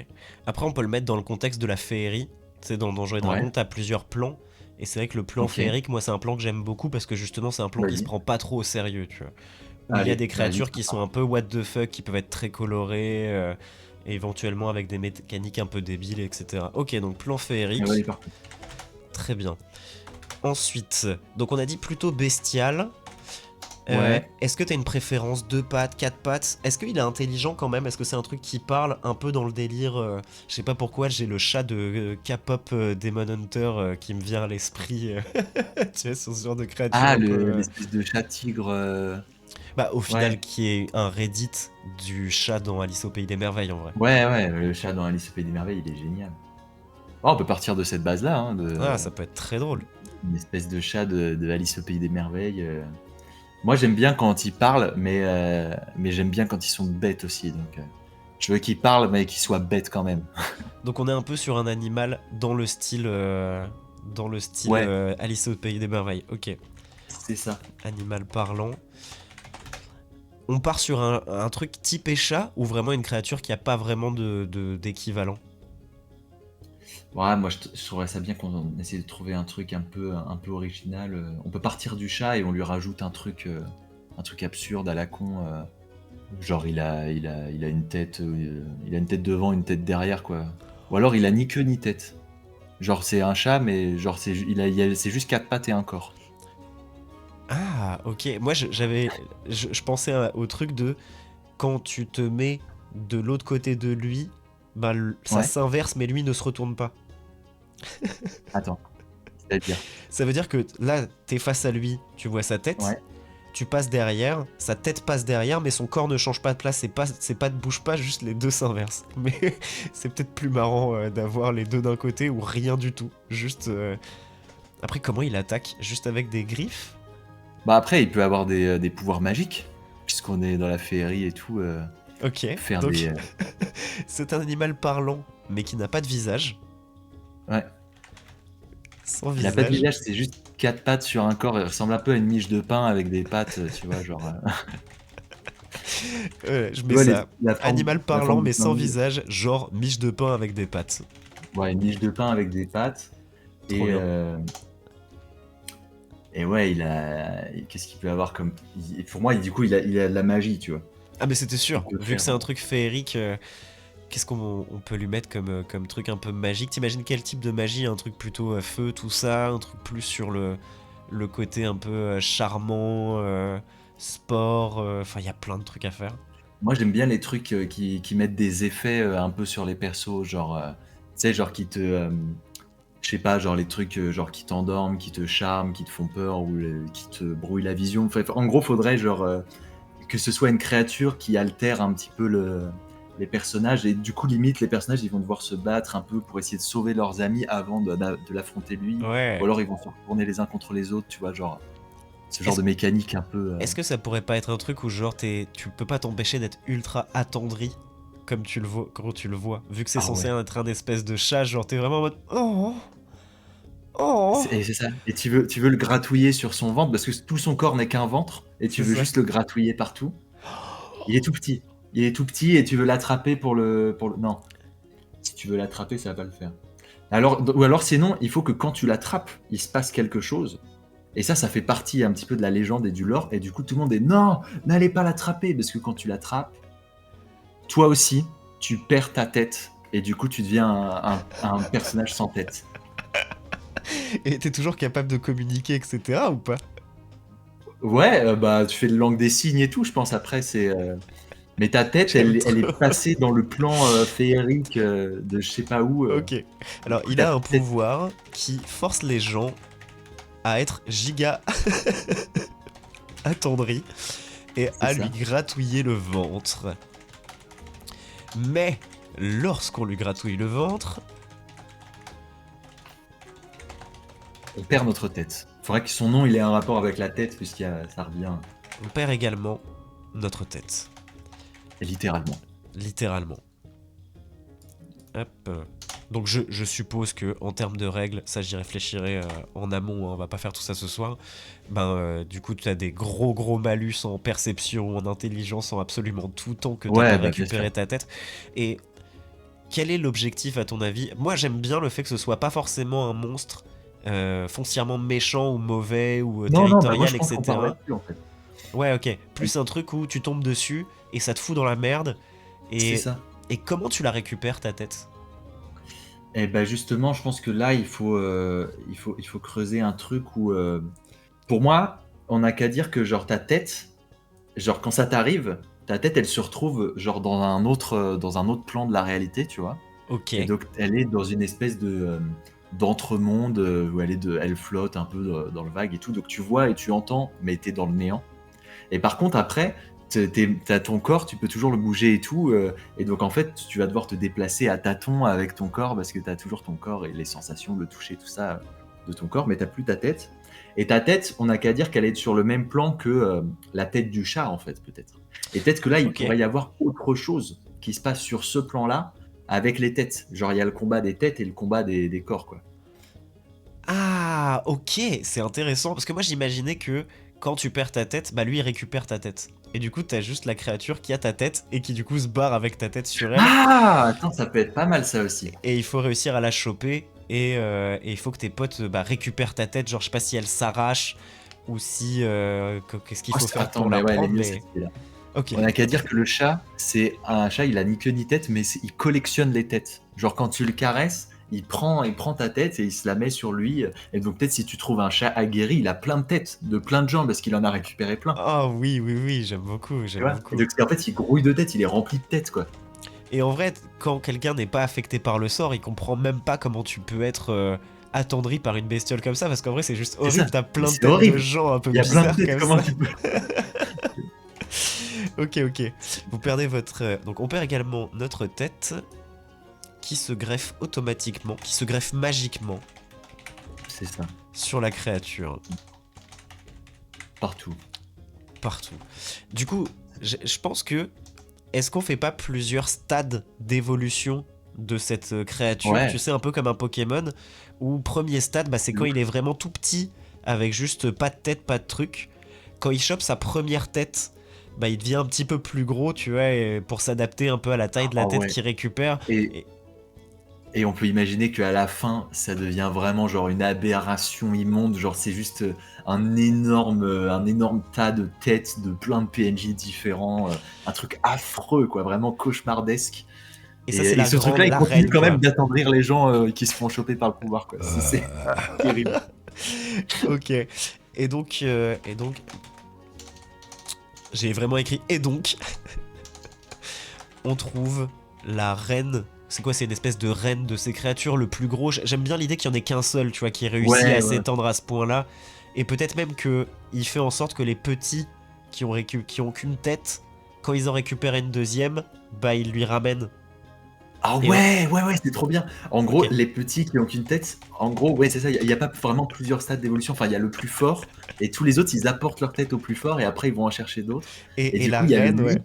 Après, on peut le mettre dans le contexte de la féerie. Tu sais, dans Donjons et Dragons, Ouais, t'as plusieurs plans. Et c'est vrai que le plan ok, féerique, moi, c'est un plan que j'aime beaucoup parce que justement, c'est un plan qui se vas-y. prend pas trop au sérieux, tu vois. Où il y a Allez, des vas-y. créatures qui sont un peu what the fuck, qui peuvent être très colorées, et éventuellement avec des mécaniques un peu débiles, etc. Ok, donc plan Ouais, féerique, parfait. très bien. Ensuite, donc on a dit plutôt bestial. Ouais. Est-ce que t'as une préférence 2 pattes, 4 pattes? Est-ce qu'il est intelligent quand même? Est-ce que c'est un truc qui parle un peu dans le délire je sais pas pourquoi, j'ai le chat de K-pop Demon Hunter qui me vient à l'esprit. Tu sais, ce genre de créature Ah, un peu. l'espèce de chat tigre. Bah, au Ouais. final, qui est un Reddit du chat dans Alice au Pays des Merveilles en vrai. Ouais, ouais, le chat dans Alice au Pays des Merveilles, il est génial. Oh, on peut partir de cette base-là, hein, Ah, ça peut être très drôle. une espèce de chat de Alice au Pays des Merveilles. Moi, j'aime bien quand ils parlent, mais j'aime bien quand ils sont bêtes aussi. Donc, je veux qu'ils parlent, mais qu'ils soient bêtes quand même. Donc on est un peu sur un animal dans le style Ouais, Alice au Pays des Merveilles. Ok, c'est ça. animal parlant. On part sur un truc type chat ou vraiment une créature qui a pas vraiment d'équivalent. Ouais, moi, je trouverais ça bien qu'on essaie de trouver un peu original. On peut partir du chat et on lui rajoute un truc absurde à la con. Genre, il a une tête devant, une tête derrière, quoi. Ou alors, il a ni queue ni tête. Genre, c'est un chat, mais genre, c'est juste quatre pattes et un corps. Ah, ok. Moi, je pensais au truc de quand tu te mets de l'autre côté de lui, bah, ça Ouais. s'inverse, mais lui ne se retourne pas. Attends. C'est-à-dire. Ça veut dire que là, t'es face à lui, tu vois sa tête, Ouais. tu passes derrière, sa tête passe derrière, mais son corps ne change pas de place, ses pattes bougent pas, juste les deux s'inversent. Mais c'est peut-être plus marrant d'avoir les deux d'un côté ou rien du tout. Juste. Après, comment il attaque? Juste avec des griffes? Bah après, il peut avoir des pouvoirs magiques, puisqu'on est dans la féerie et tout. Ok, Faire donc des. c'est un animal parlant, mais qui n'a pas de visage. Ouais. Sans Il a pas de visage. visage, c'est juste quatre pattes sur un corps. Il ressemble un peu à une miche de pain avec des pattes, tu vois, genre. Je Tu mets vois, ça. Animal la parlant, forme du mais sans flamingos. visage, genre miche de pain avec des pattes. Ouais, une miche de pain avec des pattes. Trop Et, bien. euh, et ouais, qu'est-ce qu'il peut avoir comme. Pour moi, du coup, il a de la magie, tu vois. Ah, mais c'était Il sûr, peut vu que faire. c'est un truc féerique, qu'est-ce qu'on peut lui mettre comme truc un peu magique? T'imagines quel type de magie? Un truc plutôt feu, tout ça? Un truc plus sur le côté un peu charmant, sport? Enfin, il y a plein de trucs à faire. Moi, j'aime bien les trucs qui mettent des effets un peu sur les persos, genre, tu sais, genre je sais pas, genre les trucs genre qui t'endorment, qui te charment, qui te font peur ou qui te brouillent la vision. Enfin, en gros, faudrait genre que ce soit une créature qui altère un petit peu les personnages et du coup, limite, les personnages ils vont devoir se battre un peu pour essayer de sauver leurs amis avant de l'affronter lui, ou Ouais. alors ils vont se retourner les uns contre les autres, tu vois, genre ce genre Est-ce de mécanique un peu. est-ce que ça pourrait pas être un truc où genre tu peux pas t'empêcher d'être ultra attendri comme tu le vois, quand tu le vois, vu que c'est Ah censé ouais. être un espèce de chat, genre t'es vraiment en mode oh oh Et c'est ça. Et tu veux le gratouiller sur son ventre parce que tout son corps n'est qu'un ventre et tu c'est veux ça. juste le gratouiller partout. Il est tout petit. Il est tout petit et tu veux l'attraper Non. Si tu veux l'attraper, ça va pas le faire. Ou alors sinon, il faut que quand tu l'attrapes, il se passe quelque chose. Et ça fait partie un petit peu de la légende et du lore. Et du coup, tout le monde est non, n'allez pas l'attraper parce que quand tu l'attrapes, toi aussi, tu perds ta tête et du coup, tu deviens un personnage sans tête. Et t'es toujours capable de communiquer, etc. ou pas? Ouais, bah tu fais le langue des signes et tout, je pense. Après, c'est. Mais ta tête, J'aime elle est trop. passée dans le plan féerique de je sais pas où. Ok. Du Alors, coup, il ta a un tête. pouvoir qui force les gens à être giga attendris et C'est à lui ça. gratouiller le ventre. Mais lorsqu'on lui gratouille le ventre, On perd notre tête. Faudrait que son nom il ait un rapport avec la tête, ça revient on perd également notre tête. littéralement. Littéralement. Hop. Donc je suppose que en termes de règles, ça j'y réfléchirai en amont, hein, on va pas faire tout ça ce soir. Du coup tu as des gros malus en perception, en intelligence, en absolument tout tant que t'as Ouais, pas bah bien sûr. récupéré ta tête. Et quel est l'objectif à ton avis? Moi j'aime bien le fait que ce soit pas forcément un monstre foncièrement méchant ou mauvais ou Non, non, bah moi territorial, je pense qu'on part etc. là-dessus en fait. Ouais, ok. Plus un truc où tu tombes dessus et ça te fout dans la merde. C'est Et, ça. et comment tu la récupères ta tête? Et bah justement, je pense que là, il faut creuser un truc où, pour moi, on n'a qu'à dire que genre ta tête, genre quand ça t'arrive, ta tête elle se retrouve genre dans un autre plan de la réalité, tu vois. Ok. Et donc elle est dans une espèce d'entremonde où elle flotte un peu dans le vague et tout. Donc tu vois et tu entends, mais t'es dans le néant. Et par contre après, t'as ton corps, tu peux toujours le bouger et tout. Et donc en fait, tu vas devoir te déplacer à tâtons avec ton corps parce que t'as toujours ton corps et les sensations, le toucher, tout ça de ton corps, mais t'as plus ta tête. Et ta tête, on n'a qu'à dire qu'elle est sur le même plan que la tête du chat en fait, peut-être. Et peut-être que là, il Ok. pourrait y avoir autre chose qui se passe sur ce plan-là avec les têtes. Genre, il y a le combat des têtes et le combat des corps, quoi. Ah, ok, c'est intéressant. Parce que moi, j'imaginais que quand tu perds ta tête, bah lui, il récupère ta tête. Et du coup, t'as juste la créature qui a ta tête et qui, du coup, se barre avec ta tête sur elle. Ah, attends, ça peut être pas mal ça aussi. Et il faut réussir à la choper. Et il faut que tes potes bah, récupèrent ta tête. Genre, je sais pas si elle s'arrache ou si. Qu'est-ce qu'il Oh, faut faire attends, pour la mais ouais, elle est reprendre, mieux mais. cette idée-là. Ok. On n'a qu'à dire que le chat, c'est un chat, il a ni queue ni tête, mais il collectionne les têtes. Genre, quand tu le caresses, il prend ta tête et il se la met sur lui. Et donc, peut-être si tu trouves un chat aguerri, il a plein de têtes de plein de gens parce qu'il en a récupéré plein. Oh oui, oui, oui, j'aime beaucoup, Tu j'aime vois. Et beaucoup. donc, en fait, il grouille de têtes, il est rempli de têtes, quoi. Et en vrai, quand quelqu'un n'est pas affecté par le sort, il comprend même pas comment tu peux être attendri par une bestiole comme ça, parce qu'en vrai, c'est juste C'est ça. horrible. T'as Mais plein de c'est têtes de horrible. gens un peu Il y a plein de bizarres têtes, comme comment ça. tu peux. Ok, ok. Vous perdez votre. Donc, on perd également notre tête qui se greffe automatiquement, qui se greffe magiquement C'est ça. sur la créature, Partout. partout. Du coup, je pense que. Est-ce qu'on fait pas plusieurs stades d'évolution de cette créature? Tu Ouais. sais, un peu comme un Pokémon, où premier stade, bah, c'est De quand il ouf. est vraiment tout petit, avec juste pas de tête, pas de truc. Quand il chope sa première tête, bah, il devient un petit peu plus gros, tu vois, pour s'adapter un peu à la taille de la Ah tête ouais. qu'il récupère. Et, Et, et on peut imaginer qu'à la fin, ça devient vraiment genre une aberration immonde. Genre, c'est juste un énorme tas de têtes de plein de PNJ différents. Un truc affreux, quoi. Vraiment cauchemardesque. et ça, c'est Et la ce grande, truc-là, il la continue reine, quand même quoi. d'attendrir les gens qui se font choper par le pouvoir, quoi. C'est terrible. Ok. Et donc, j'ai vraiment écrit et donc, on trouve la reine. C'est quoi? C'est une espèce de reine de ces créatures, le plus gros. J'aime bien l'idée qu'il y en ait qu'un seul, tu vois, qui réussit à Ouais, ouais. s'étendre à ce point-là. Et peut-être même que il fait en sorte que les petits qui ont qu'une tête, quand ils en récupèrent une deuxième, bah ils lui ramènent. Ah Et en- ouais, ouais, ouais, c'est trop bien. En gros, ok. les petits qui ont qu'une tête, en gros, ouais, c'est ça, il y a pas vraiment plusieurs stades d'évolution. Enfin, il y a le plus fort, et tous les autres, ils apportent leur tête au plus fort, et après, ils vont en chercher d'autres. Et Et du la coup, il y a le reine, ouais. nid.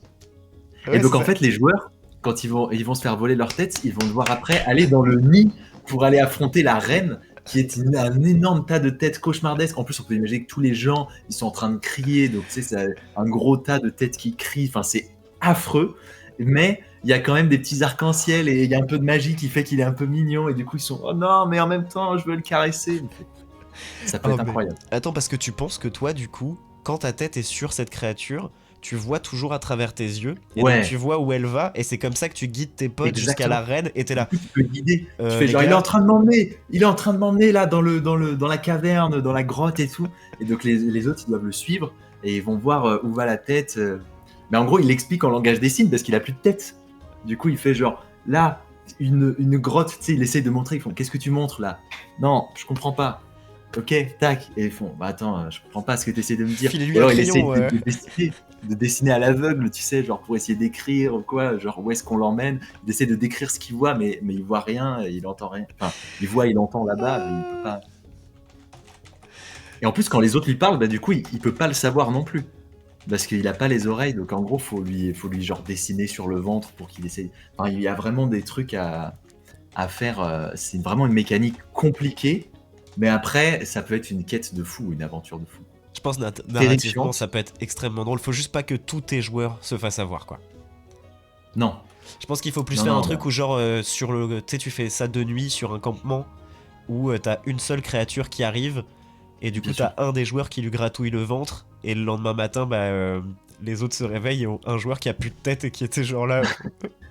Et Ouais, donc, c'est en ça. fait, les joueurs, quand ils vont se faire voler leur tête, ils vont devoir après aller dans le nid pour aller affronter la reine, qui est un énorme tas de têtes cauchemardesques. En plus, on peut imaginer que tous les gens, ils sont en train de crier. Donc, tu sais, c'est un gros tas de têtes qui crient. Enfin, c'est affreux. Mais il y a quand même des petits arcs-en-ciel et il y a un peu de magie qui fait qu'il est un peu mignon. Et du coup, ils sont, oh non, mais en même temps, je veux le caresser. Ça peut Oh être mais... incroyable. Attends, parce que tu penses que toi, du coup, quand ta tête est sur cette créature, tu vois toujours à travers tes yeux, et donc tu Ouais, vois où elle va, et c'est comme ça que tu guides tes potes jusqu'à la exactement. reine, et t'es Du là, coup, tu peux guider. Tu fais les genre, il est en gars, train de m'emmener, il est en train de m'emmener là dans la caverne, dans la grotte et tout. Et donc les autres, ils doivent le suivre et ils vont voir où va la tête. Mais en gros, il explique en langage des signes parce qu'il a plus de tête. Du coup, il fait genre, là, une grotte, tu sais, il essaie de montrer. Ils font, qu'est-ce que tu montres là? Non, je comprends pas. Ok, tac. Et ils font, bah attends, je comprends pas ce que tu essaies de me dire. file-lui Ou un alors il essaie crayon. de dessiner à l'aveugle, tu sais, genre pour essayer d'écrire ou quoi, genre où est-ce qu'on l'emmène. Il essaie de décrire ce qu'il voit, mais il voit rien, il entend rien. Enfin, il entend là-bas, mais il peut pas. Et en plus, quand les autres lui parlent, bah du coup, il peut pas le savoir non plus. Parce qu'il a pas les oreilles, donc en gros, faut lui genre dessiner sur le ventre pour qu'il essaye. Enfin, il y a vraiment des trucs à faire. C'est vraiment une mécanique compliquée, mais après, ça peut être une quête de fou, une aventure de fou. Je pense narrativement, Terrifiante. ça peut être extrêmement drôle. Faut juste pas que tous tes joueurs se fassent avoir, quoi. Non, Je pense qu'il faut plus non, faire un non, truc non. où genre sur le, tu sais, tu fais ça de nuit sur un campement où t'as une seule créature qui arrive Et du coup, Bien sûr. t'as un des joueurs qui lui gratouille le ventre, et le lendemain matin, les autres se réveillent et ont un joueur qui a plus de tête et qui était genre là.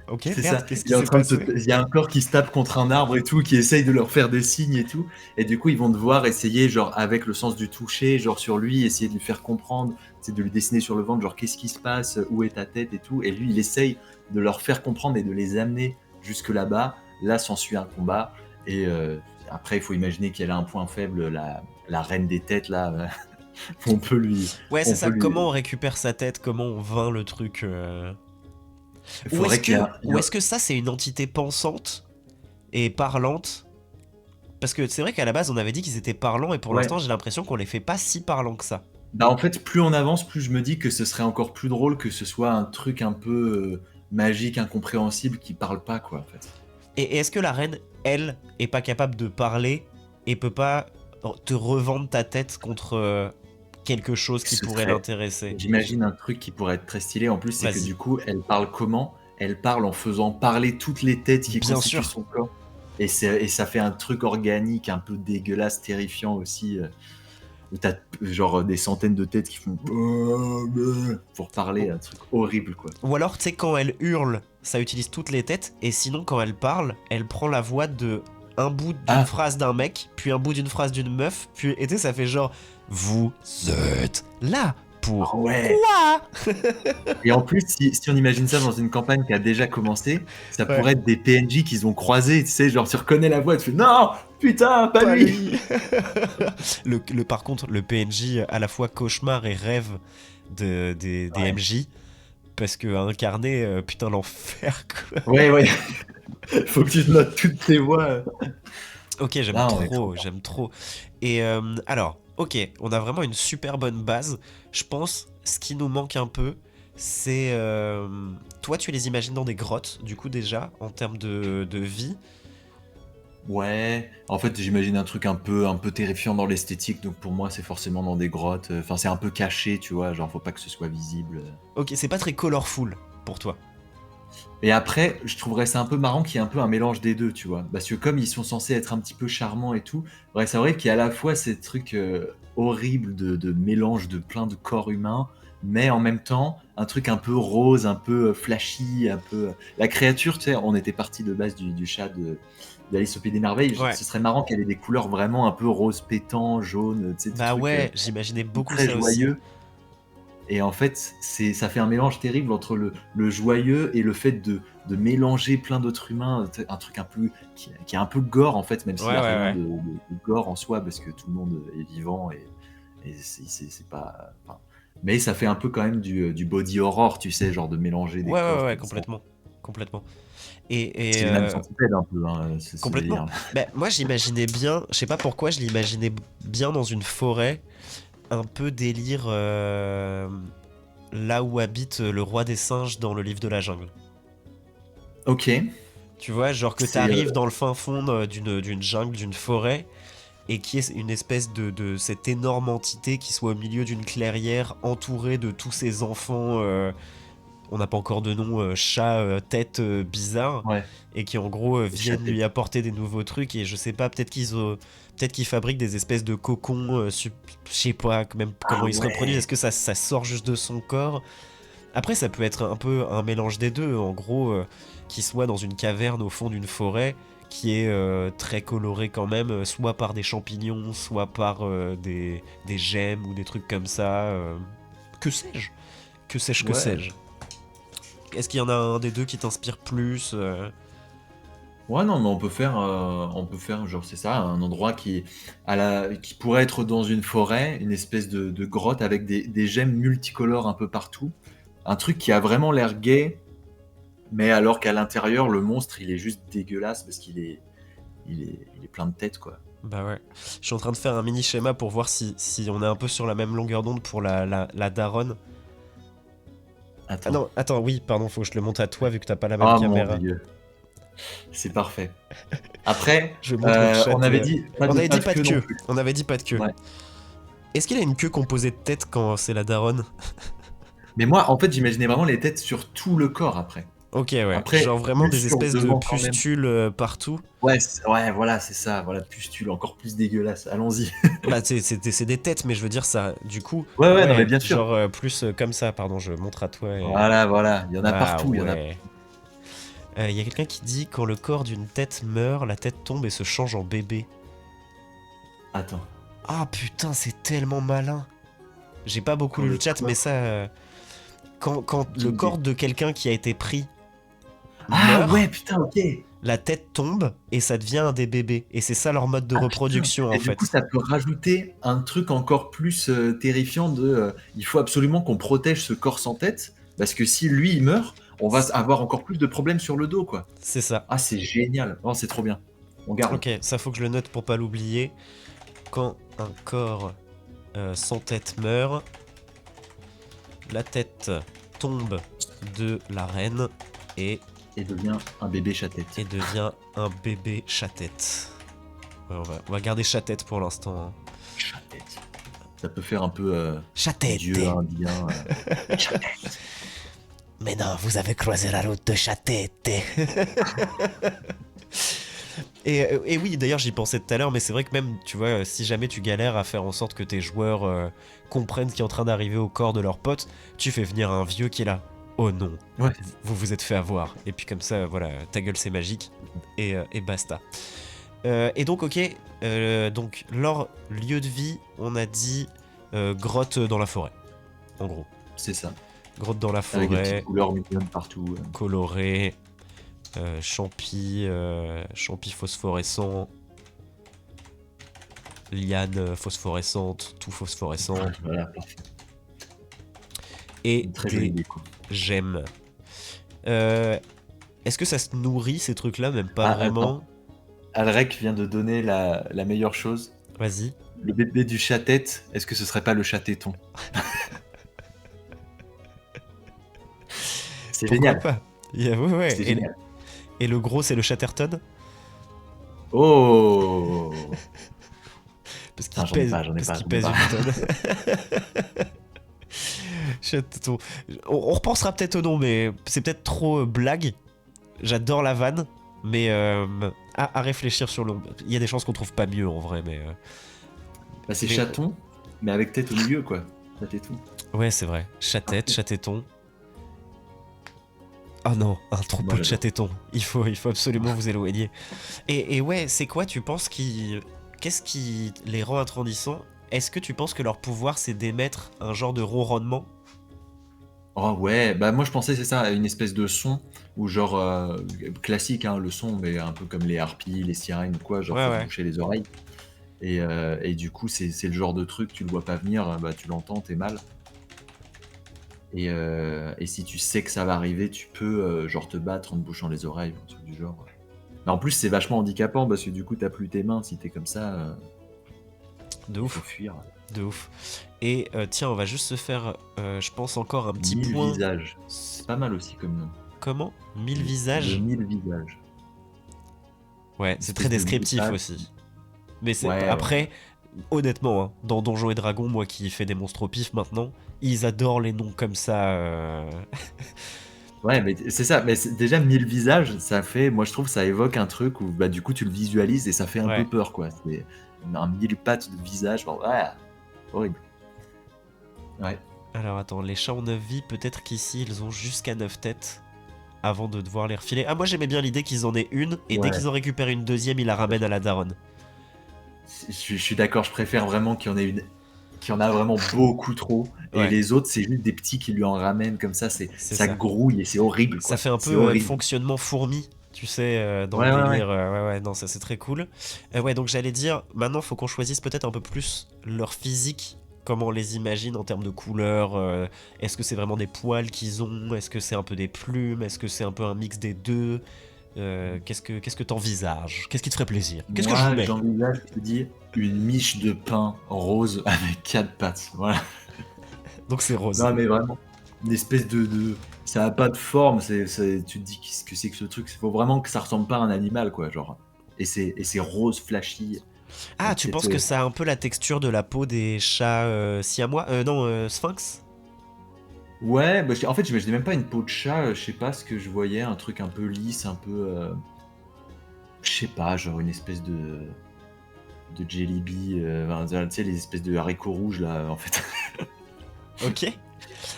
Ok, C'est merde, ça. qu'est-ce Il qui est en s'est train de se... passé? Il y a un corps qui se tape contre un arbre et tout, qui essaye de leur faire des signes et tout. Et du coup, ils vont devoir essayer, genre, avec le sens du toucher, genre, sur lui, essayer de lui faire comprendre, c'est de lui dessiner sur le ventre, genre, qu'est-ce qui se passe, où est ta tête et tout. Et lui, il essaye de leur faire comprendre et de les amener jusque là-bas. Là, s'ensuit un combat. Et après, il faut imaginer qu'elle a un point faible, la reine des têtes, là. on peut lui... Ouais, c'est On peut ça. lui... Comment on récupère sa tête? Comment on vainc le truc Il Ou est-ce faudrait qu'il y ait que, un... ou est-ce que ça, c'est une entité pensante et parlante? Parce que c'est vrai qu'à la base, on avait dit qu'ils étaient parlants, et pour Ouais. l'instant, j'ai l'impression qu'on les fait pas si parlants que ça. Bah en fait, plus on avance, plus je me dis que ce serait encore plus drôle que ce soit un truc un peu magique, incompréhensible, qui parle pas, quoi, en fait. Et est-ce que la reine, elle, est pas capable de parler et peut pas te revendre ta tête contre quelque chose qui Ce pourrait serait, l'intéresser? j'imagine, un truc qui pourrait être très stylé. En plus, c'est que Vas-y. du coup, elle parle comment? Elle parle en faisant parler toutes les têtes qui Bien constituent sûr. son corps. Et ça fait un truc organique, un peu dégueulasse, terrifiant aussi. Où t'as genre des centaines de têtes qui font pour parler, un truc horrible, quoi. Ou alors, tu sais, quand elle hurle, ça utilise toutes les têtes, et sinon, quand elle parle, elle prend la voix de un bout d'une Ah, phrase d'un mec, puis un bout d'une phrase d'une meuf, puis, et tu sais, ça fait genre, vous êtes là ah pour ouais! quoi? Et en plus, si on imagine ça dans une campagne qui a déjà commencé, ça Ouais, pourrait être des PNJ qu'ils ont croisés, tu sais, genre tu reconnais la voix, tu fais non, putain, pas pas lui. lui. Par contre, le PNJ à la fois cauchemar et rêve des Ouais, MJ, parce que incarner, putain, l'enfer, quoi. ouais, ouais. Faut que tu notes toutes tes voix. Ok, j'aime Là, on est trop trop, fort. j'aime trop. Et alors, ok, on a vraiment une super bonne base. Je pense, ce qui nous manque un peu, c'est... toi, tu les imagines dans des grottes, du coup, déjà, en termes de vie. Ouais, en fait, j'imagine un peu terrifiant dans l'esthétique, donc pour moi, c'est forcément dans des grottes. Enfin, c'est un peu caché, tu vois, genre faut pas que ce soit visible. Ok, c'est pas très colorful pour toi. Et après, je trouverais ça un peu marrant qu'il y ait un peu un mélange des deux, tu vois. Parce que comme ils sont censés être un petit peu charmants et tout, ouais, c'est vrai qu'il y a à la fois ces trucs horribles de mélange de plein de corps humains, mais en même temps, un truc un peu rose, un peu flashy, un peu... La créature, tu sais, on était parti de base du chat d'Alice au Pays des Merveilles. Ouais. Ce serait marrant qu'elle ait des couleurs vraiment un peu rose pétant, jaune, tu sais, des Bah trucs ouais, j'imaginais beaucoup très ça aussi. joyeux. Et en fait, ça fait un mélange terrible entre le joyeux et le fait de mélanger plein d'autres humains, un truc un peu qui est un peu gore en fait, même Ouais, s'il n'y a ouais, rien ouais. de gore en soi, parce que tout le monde est vivant et c'est pas. Enfin, mais ça fait un peu quand même du body horror, tu sais, genre de mélanger des Ouais, ouais, corps ouais, comme ça. complètement. Complètement. Et C'est les mêmes centipèdes un peu, hein, ce délire. complètement. Bah, moi, j'imaginais bien, je sais pas pourquoi, je l'imaginais bien dans une forêt, un peu délire là où habite le roi des singes dans le livre de la jungle. Ok, Tu vois, genre que c'est t'arrives dans le fin fond d'une jungle, d'une forêt, et qui est une espèce de cette énorme entité qui soit au milieu d'une clairière entourée de tous ces enfants, on n'a pas encore de nom, chat, tête bizarre, ouais, et qui en gros viennent chaté. lui apporter des nouveaux trucs, et je sais pas, peut-être qu'ils fabriquent des espèces de cocons, je sais pas même Ah comment ils se reproduisent, ouais, est-ce que ça sort juste de son corps? Après, ça peut être un peu un mélange des deux, en gros, qui soit dans une caverne au fond d'une forêt, qui est très colorée quand même, soit par des champignons, soit par des gemmes ou des trucs comme ça. Que sais-je? Que sais-je, que ouais. sais-je? Est-ce qu'il y en a un des deux qui t'inspire plus Ouais, non, mais on peut faire, genre, c'est ça, un endroit qui pourrait être dans une forêt, une espèce de grotte avec des gemmes multicolores un peu partout. Un truc qui a vraiment l'air gay, mais alors qu'à l'intérieur, le monstre, il est juste dégueulasse parce il est plein de têtes, quoi. Bah ouais. Je suis en train de faire un mini schéma pour voir si on est un peu sur la même longueur d'onde pour la daronne. Ah Attends. non, attends, oui, pardon, faut que je le monte à toi vu que t'as pas la même Oh mon caméra. Dieu, c'est parfait. Après, Je montre au chat. on avait dit On avait pas dit de pas de queue non queue. plus. On avait dit pas de queue. Ouais. Est-ce qu'il a une queue composée de tête quand c'est la daronne? Mais moi, en fait, j'imaginais vraiment les têtes sur tout le corps après. Ok, ouais. Après, Genre vraiment plus des sur espèces de devant quand même. pustules partout. Ouais, ouais, voilà, c'est ça. Voilà, pustule, encore plus dégueulasse. Allons-y. Bah, c'est des têtes, mais je veux dire, ça, du coup, Ouais, ouais, non, mais ouais, bien sûr. genre plus comme ça, pardon, je montre à toi. Voilà, voilà. Il y en a Ah partout. Il y en a. ouais. Il y a quelqu'un qui dit quand le corps d'une tête meurt, la tête tombe et se change en bébé. Attends. Ah putain, c'est tellement malin. J'ai pas beaucoup Quand lu le le chat, mais corps ça. Quand le d'une des. corps de quelqu'un qui a été pris Ah meurt, ouais, putain, ok. la tête tombe et ça devient un des bébés. Et c'est ça leur mode de Ah putain. reproduction en Et du coup, fait. ça peut rajouter un truc encore plus terrifiant de. Il faut absolument qu'on protège ce corps sans tête parce que si lui il meurt, on va avoir encore plus de problèmes sur le dos, quoi. C'est ça. Ah, c'est génial. Oh, c'est trop bien. On garde. Ok, ça faut que je le note pour pas l'oublier. Quand un corps sans tête meurt, la tête tombe de la reine et Et devient un bébé chat-tête. devient un bébé chat-tête. Ouais, on va garder chat-tête pour l'instant. Hein. Chat-tête. Ça peut faire un peu Chat-tête. dieu indien. Chat-tête. Mais non, vous avez croisé la route de chat-tête. Et oui, d'ailleurs, j'y pensais tout à l'heure, mais c'est vrai que même, tu vois, si jamais tu galères à faire en sorte que tes joueurs comprennent ce qui est en train d'arriver au corps de leur pote, tu fais venir un vieux qui est là. Oh non, Ouais. vous vous êtes fait avoir. Et puis comme ça, voilà, ta gueule c'est magique. Et basta. Et donc, ok, donc leur lieu de vie, on a dit grotte dans la forêt. En gros. C'est ça. Grotte dans la Avec des forêt, petites couleurs mignonnes partout. colorée, champi phosphorescent, liane phosphorescente, tout phosphorescent, Voilà, parfait. et Une très jolie des déco. gemmes. Est-ce que ça se nourrit ces trucs-là? Même pas Ah, vraiment. attends. Alrek vient de donner la meilleure chose. Vas-y. Le bébé du chat-tête, est-ce que ce serait pas le chat-téton? C'est Pourquoi génial. pas? Ouais, ouais. C'est génial. Et le gros, c'est le Chatterton? Oh! Parce qu'il Putain, j'en ai pèse, pas, j'en ai parce pas, qu'il j'en ai pèse pas. une tonne. Chatterton. On repensera peut-être au nom, mais c'est peut-être trop blague. J'adore la vanne, mais à réfléchir sur le. Il y a des chances qu'on trouve pas mieux en vrai, mais. Bah, c'est Mais- chaton, mais avec tête au milieu, quoi. Chat-téton. Ouais, c'est vrai. Chatette, chatéton. Ah non, un trop Moi, peu de j'adore. chatéton. Il faut absolument vous éloigner. Et ouais, c'est quoi, tu penses qu'est-ce qui les rend intrandissants? Est-ce que tu penses que leur pouvoir, c'est d'émettre un genre de ronronnement? Oh ouais, bah moi je pensais c'est ça, une espèce de son, ou genre classique hein, le son, mais un peu comme les harpies, les sirènes ou quoi, genre Ouais, faut se ouais. boucher les oreilles. Et du coup c'est le genre de truc, tu le vois pas venir, bah tu l'entends, t'es mal. Et si tu sais que ça va arriver, tu peux genre te battre en te bouchant les oreilles, un truc du genre. Mais en plus c'est vachement handicapant parce que du coup t'as plus tes mains si t'es comme ça, De il faut ouf, fuir. de ouf. Et tiens, on va juste se faire, je pense, encore un petit 1000 point. visages, c'est pas mal aussi comme nom. Comment? 1000 Le visages? 1000 visages. Ouais, Une c'est très espèce de descriptif moustache. aussi. Mais c'est Ouais, après, honnêtement, hein, dans Donjons et Dragons, moi qui fais des monstres au pif maintenant, ils adorent les noms comme ça. Ouais, mais c'est ça, mais déjà 1000 visages, ça fait, moi je trouve, ça évoque un truc où bah, du coup tu le visualises et ça fait un Ouais. peu peur, quoi. C'est un 1000 pattes de visage, bon, ouais, horrible. Ouais, Alors attends, les chats ont 9 vies, peut-être qu'ici ils ont jusqu'à 9 têtes avant de devoir les refiler. Ah, moi j'aimais bien l'idée qu'ils en aient une, et dès ouais. qu'ils en récupèrent une deuxième, ils la ramènent à la daronne. Je suis d'accord, je préfère vraiment qu'il y en ait une, qu'il y en a vraiment beaucoup trop, et Ouais, les autres, c'est juste des petits qui lui en ramènent comme ça, c'est ça ça. grouille et c'est horrible, Ça quoi. fait un C'est peu horrible. fonctionnement fourmi, tu sais, dans le Ouais, ouais, ouais. délire. Ouais, ouais, non, ça c'est très cool. Ouais, donc j'allais dire, maintenant faut qu'on choisisse peut-être un peu plus leur physique, comment on les imagine en termes de couleurs. Est-ce que c'est vraiment des poils qu'ils ont? Est-ce que c'est un peu des plumes? Est-ce que c'est un peu un mix des deux? Qu'est-ce que t'envisages? Qu'est-ce qui te ferait plaisir? Qu'est-ce que je vous Moi, mets? j'envisage, je te dis, une miche de pain rose avec 4 pattes, voilà. Donc c'est rose. Non, mais vraiment, une espèce ça a pas de forme, tu te dis qu'est-ce que c'est que ce truc, il faut vraiment que ça ressemble pas à un animal, quoi, genre. Et c'est rose flashy. Ah, tu penses que ça a un peu la texture de la peau des chats siamois? Non, sphinx? Ouais, bah, en fait, j'imaginais même pas une peau de chat, je sais pas ce que je voyais, un truc un peu lisse, un peu, je sais pas, genre une espèce de Jellyby, enfin, tu sais, les espèces de haricots rouges là, en fait. Ok.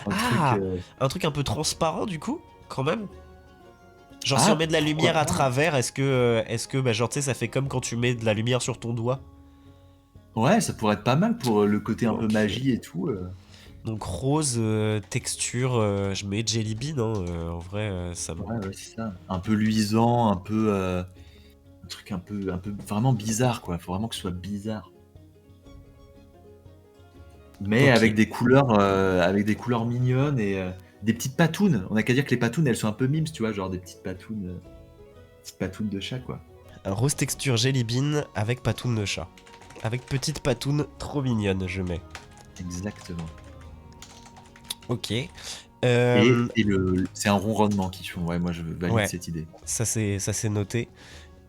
Un truc, Ah, un truc un peu transparent du coup, quand même. Genre si on met ah, de la pourquoi lumière à pas? travers, est-ce que bah, genre tu sais ça fait comme quand tu mets de la lumière sur ton doigt. Ouais, ça pourrait être pas mal pour, le côté un peu Ok. magie et tout, Donc rose, texture, je mets Jelly Bean, hein, en vrai, ça me... ouais, ouais, c'est ça. Un peu luisant, un peu, un truc un peu vraiment bizarre, quoi. Faut vraiment que ce soit bizarre. Mais Ok. avec des couleurs mignonnes et des petites patounes. On a qu'à dire que les patounes, elles sont un peu mimes, tu vois? Genre des petites patounes de chat, quoi. Un rose texture Jelly Bean avec patoune de chat. Avec petite patoune trop mignonne, je mets. Exactement. Ok. Euh, Et c'est un ronronnement qu'ils font. Ouais, moi, je valide ouais, cette idée. ça c'est noté.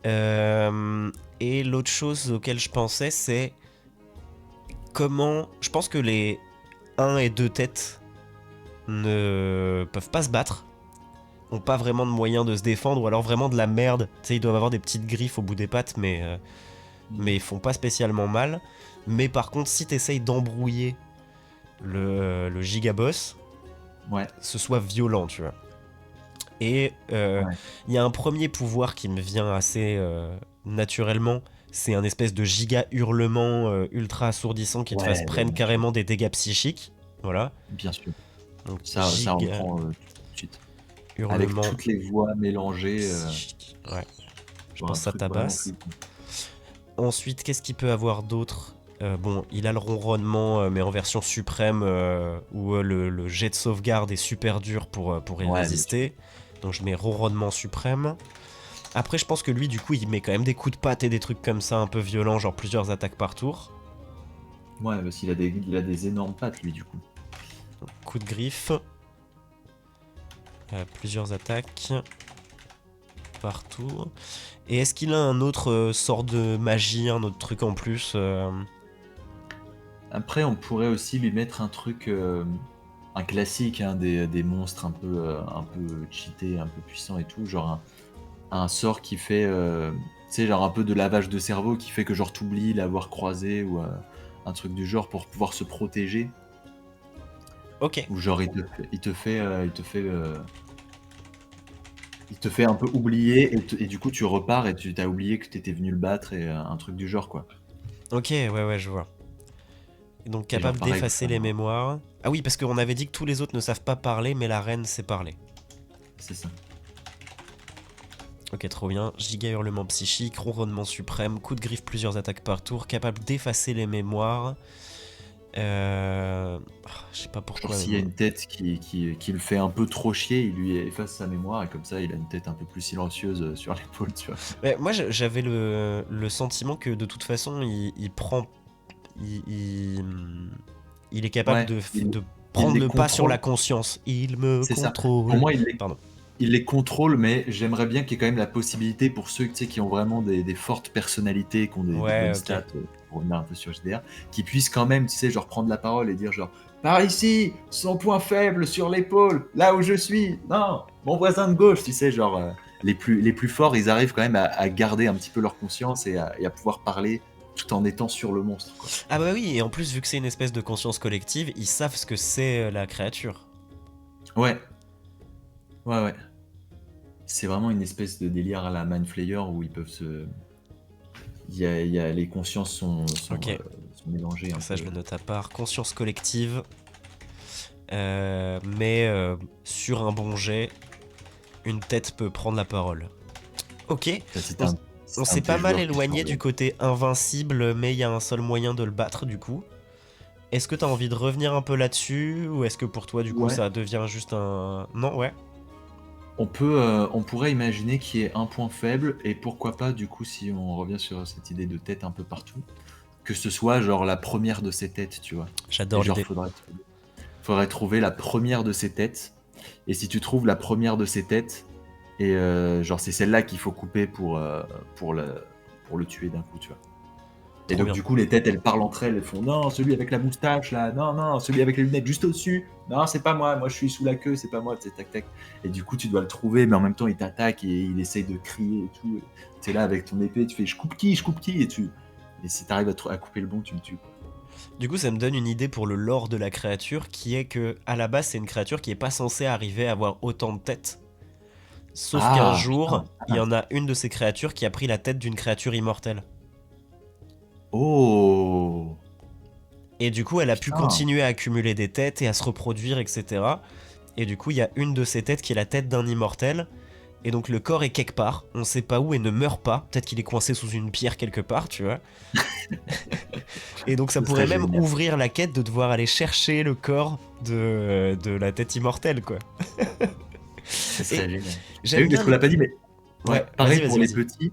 Euh, et l'autre chose auquel je pensais, c'est comment... Je pense que les 1 et 2 têtes ne peuvent pas se battre, ont pas vraiment de moyens de se défendre, ou alors vraiment de la merde. Tu sais, ils doivent avoir des petites griffes au bout des pattes, mais ils font pas spécialement mal. Mais par contre, si t'essayes d'embrouiller le gigaboss, Ouais, ce soit violent, tu vois. Et ouais, il y a un premier pouvoir qui me vient assez naturellement. C'est un espèce de giga hurlement ultra assourdissant qui te fasse ouais, prendre bien sûr, carrément des dégâts psychiques. Voilà. bien sûr. Donc Ça giga reprend tout de suite. Avec hurlement toutes les voix mélangées, psychique. Ouais. Je pour un pense que ça truc vraiment tabasse. flippant. Ensuite, qu'est-ce qu'il peut avoir d'autre? Bon, il a le ronronnement, mais en version suprême, où le jet de sauvegarde est super dur pour y Ouais, bien sûr. résister. Donc je mets ronronnement suprême. Après, je pense que lui, du coup, il met quand même des coups de patte et des trucs comme ça un peu violents, genre plusieurs attaques par tour. Ouais, parce il a des énormes pattes, lui, du coup. Donc, coup de griffe, plusieurs attaques par tour. Et est-ce qu'il a un autre sort de magie, un autre truc en plus Après, on pourrait aussi lui mettre un truc, un classique, hein, des monstres un peu cheatés, un peu puissants et tout, genre un sort qui fait, tu sais, genre un peu de lavage de cerveau qui fait que genre t'oublies l'avoir croisé ou un truc du genre pour pouvoir se protéger. Ok. Ou genre il te fait un peu oublier et du coup tu repars et tu t'as oublié que t'étais venu le battre et un truc du genre quoi. Ok, ouais, je vois. Et donc Et genre capable pareil, d'effacer les mémoires. Ah oui, parce qu'on avait dit que tous les autres ne savent pas parler, mais la reine sait parler. c'est ça. Ok, trop bien. Giga hurlement psychique, ronronnement suprême, coup de griffe plusieurs attaques par tour, capable d'effacer les mémoires. Je sais pas Genre pourquoi, mais s'il y a bon. une tête qui le fait un peu trop chier, il lui efface sa mémoire et comme ça il a une tête un peu plus silencieuse sur l'épaule, tu vois. Mais moi, j'avais le sentiment que de toute façon, il prend. Il, il est capable Ouais, de il prendre les le pas sur la contrôle, conscience. Il me c'est ça. Pour contrôle. moi, Pardon. il les contrôle, mais j'aimerais bien qu'il y ait quand même la possibilité pour ceux, tu sais, qui ont vraiment des fortes personnalités, qui ont des bonnes Ouais, ok. stats, pour revenir un peu sur JDR, qui puissent quand même, tu sais, genre prendre la parole et dire genre par ici, son point faible sur l'épaule, là où je suis, non, mon voisin de gauche, tu sais, genre les plus forts, ils arrivent quand même à garder un petit peu leur conscience et à pouvoir parler tout en étant sur le monstre, quoi. Ah bah oui, et en plus, vu que c'est une espèce de conscience collective, ils savent ce que c'est la créature. Ouais, ouais, ouais. C'est vraiment une espèce de délire à la Mind Flayer où ils peuvent se, les consciences Ok, sont mélangées un ça je peu. le note à part. Conscience collective, mais sur un bon jet, une tête peut prendre la parole. Ok, Ça, on, si on t'as un s'est de tes pas mal joueurs qui sont éloigné du côté invincible, mais il y a un seul moyen de le battre du coup. Est-ce que t'as envie de revenir un peu là-dessus, ou est-ce que pour toi du coup ouais, ça devient juste un... Non, ouais. on pourrait imaginer qu'il y ait un point faible et pourquoi pas du coup si on revient sur cette idée de tête un peu partout, que ce soit genre la première de ces têtes, tu vois. Et J'adore genre l'idée. faudrait trouver la première de ces têtes. Et si tu trouves la première de ces têtes et genre c'est celle-là qu'il faut couper pour le tuer d'un coup, tu vois. Et Trop donc bien. du coup, les têtes, elles parlent entre elles, elles font: «Non, celui avec la moustache là, non, non, celui avec les lunettes juste au-dessus. Non, c'est pas moi, moi je suis sous la queue, c'est pas moi», tu sais, tac, tac. Et du coup, tu dois le trouver, mais en même temps, il t'attaque et il essaye de crier et tout. Tu es là avec ton épée, tu fais: «Je coupe qui? Je coupe qui?» Et si t'arrives à couper le bon, tu le tues, quoi. Du coup, ça me donne une idée pour le lore de la créature, qui est que à la base, c'est une créature qui est pas censée arriver à avoir autant de têtes. Sauf qu'un Ah jour, putain! il y en a une de ces créatures qui a pris la tête d'une créature immortelle. Oh! Et du coup, elle a pu Putain! continuer à accumuler des têtes et à se reproduire, etc. Et du coup, il y a une de ces têtes qui est la tête d'un immortel. Et donc le corps est quelque part, on sait pas où et ne meurt pas. Peut-être qu'il est coincé sous une pierre quelque part, tu vois. Et donc ça Ce pourrait serait même génial. ouvrir la quête de devoir aller chercher le corps de la tête immortelle, quoi. Ce Et serait génial. Ah j'aime oui, parce bien qu'on les... l'a pas dit, mais Ouais, ouais, vas-y, pareil vas-y, vas-y.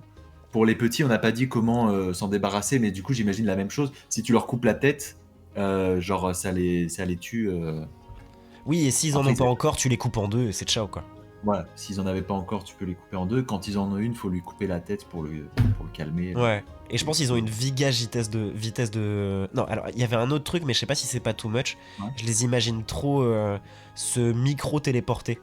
pour les petits, on n'a pas dit comment, s'en débarrasser, mais du coup, j'imagine la même chose. Si tu leur coupes la tête, genre ça les tue, Oui, et s'ils en après ont pas ils encore, tu les coupes en deux et c'est ciao, quoi. voilà, s'ils en avaient pas encore, tu peux les couper en 2. Quand ils en ont une, faut lui couper la tête pour le calmer, Ouais. Et je et pense qu'ils ont puis une vigage vitesse de... Non, alors, il y avait un autre truc, mais je sais pas si c'est pas too much. ouais. Je les imagine trop se micro-téléporter.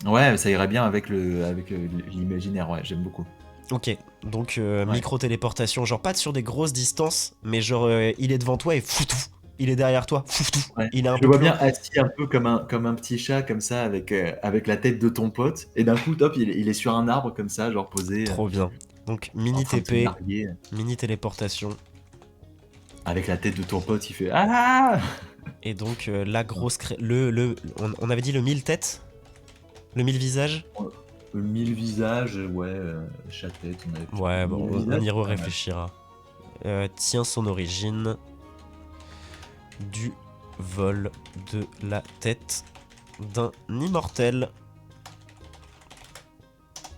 Ouais, ça irait bien avec l'imaginaire, ouais, j'aime beaucoup. Ok, donc Ouais. micro-téléportation, genre pas sur des grosses distances, mais genre il est devant toi et foutou, il est derrière toi, foutou, Ouais. il est un Je le peu vois plus bien loin. assis un peu comme un petit chat comme ça avec la tête de ton pote et d'un coup, top, il est sur un arbre comme ça, genre posé, Trop bien. Donc en mini train de te TP, narguer, mini téléportation, avec la tête de ton pote, il fait: «Ah!» et donc la grosse... on avait dit le 1000 têtes. Le 1000 visages. 1000 visages, ouais, chat tête, on avait peut-être Ouais, bon, 1000 on visages, y c'est pas mal. réfléchira. Tient son origine du vol de la tête d'un immortel.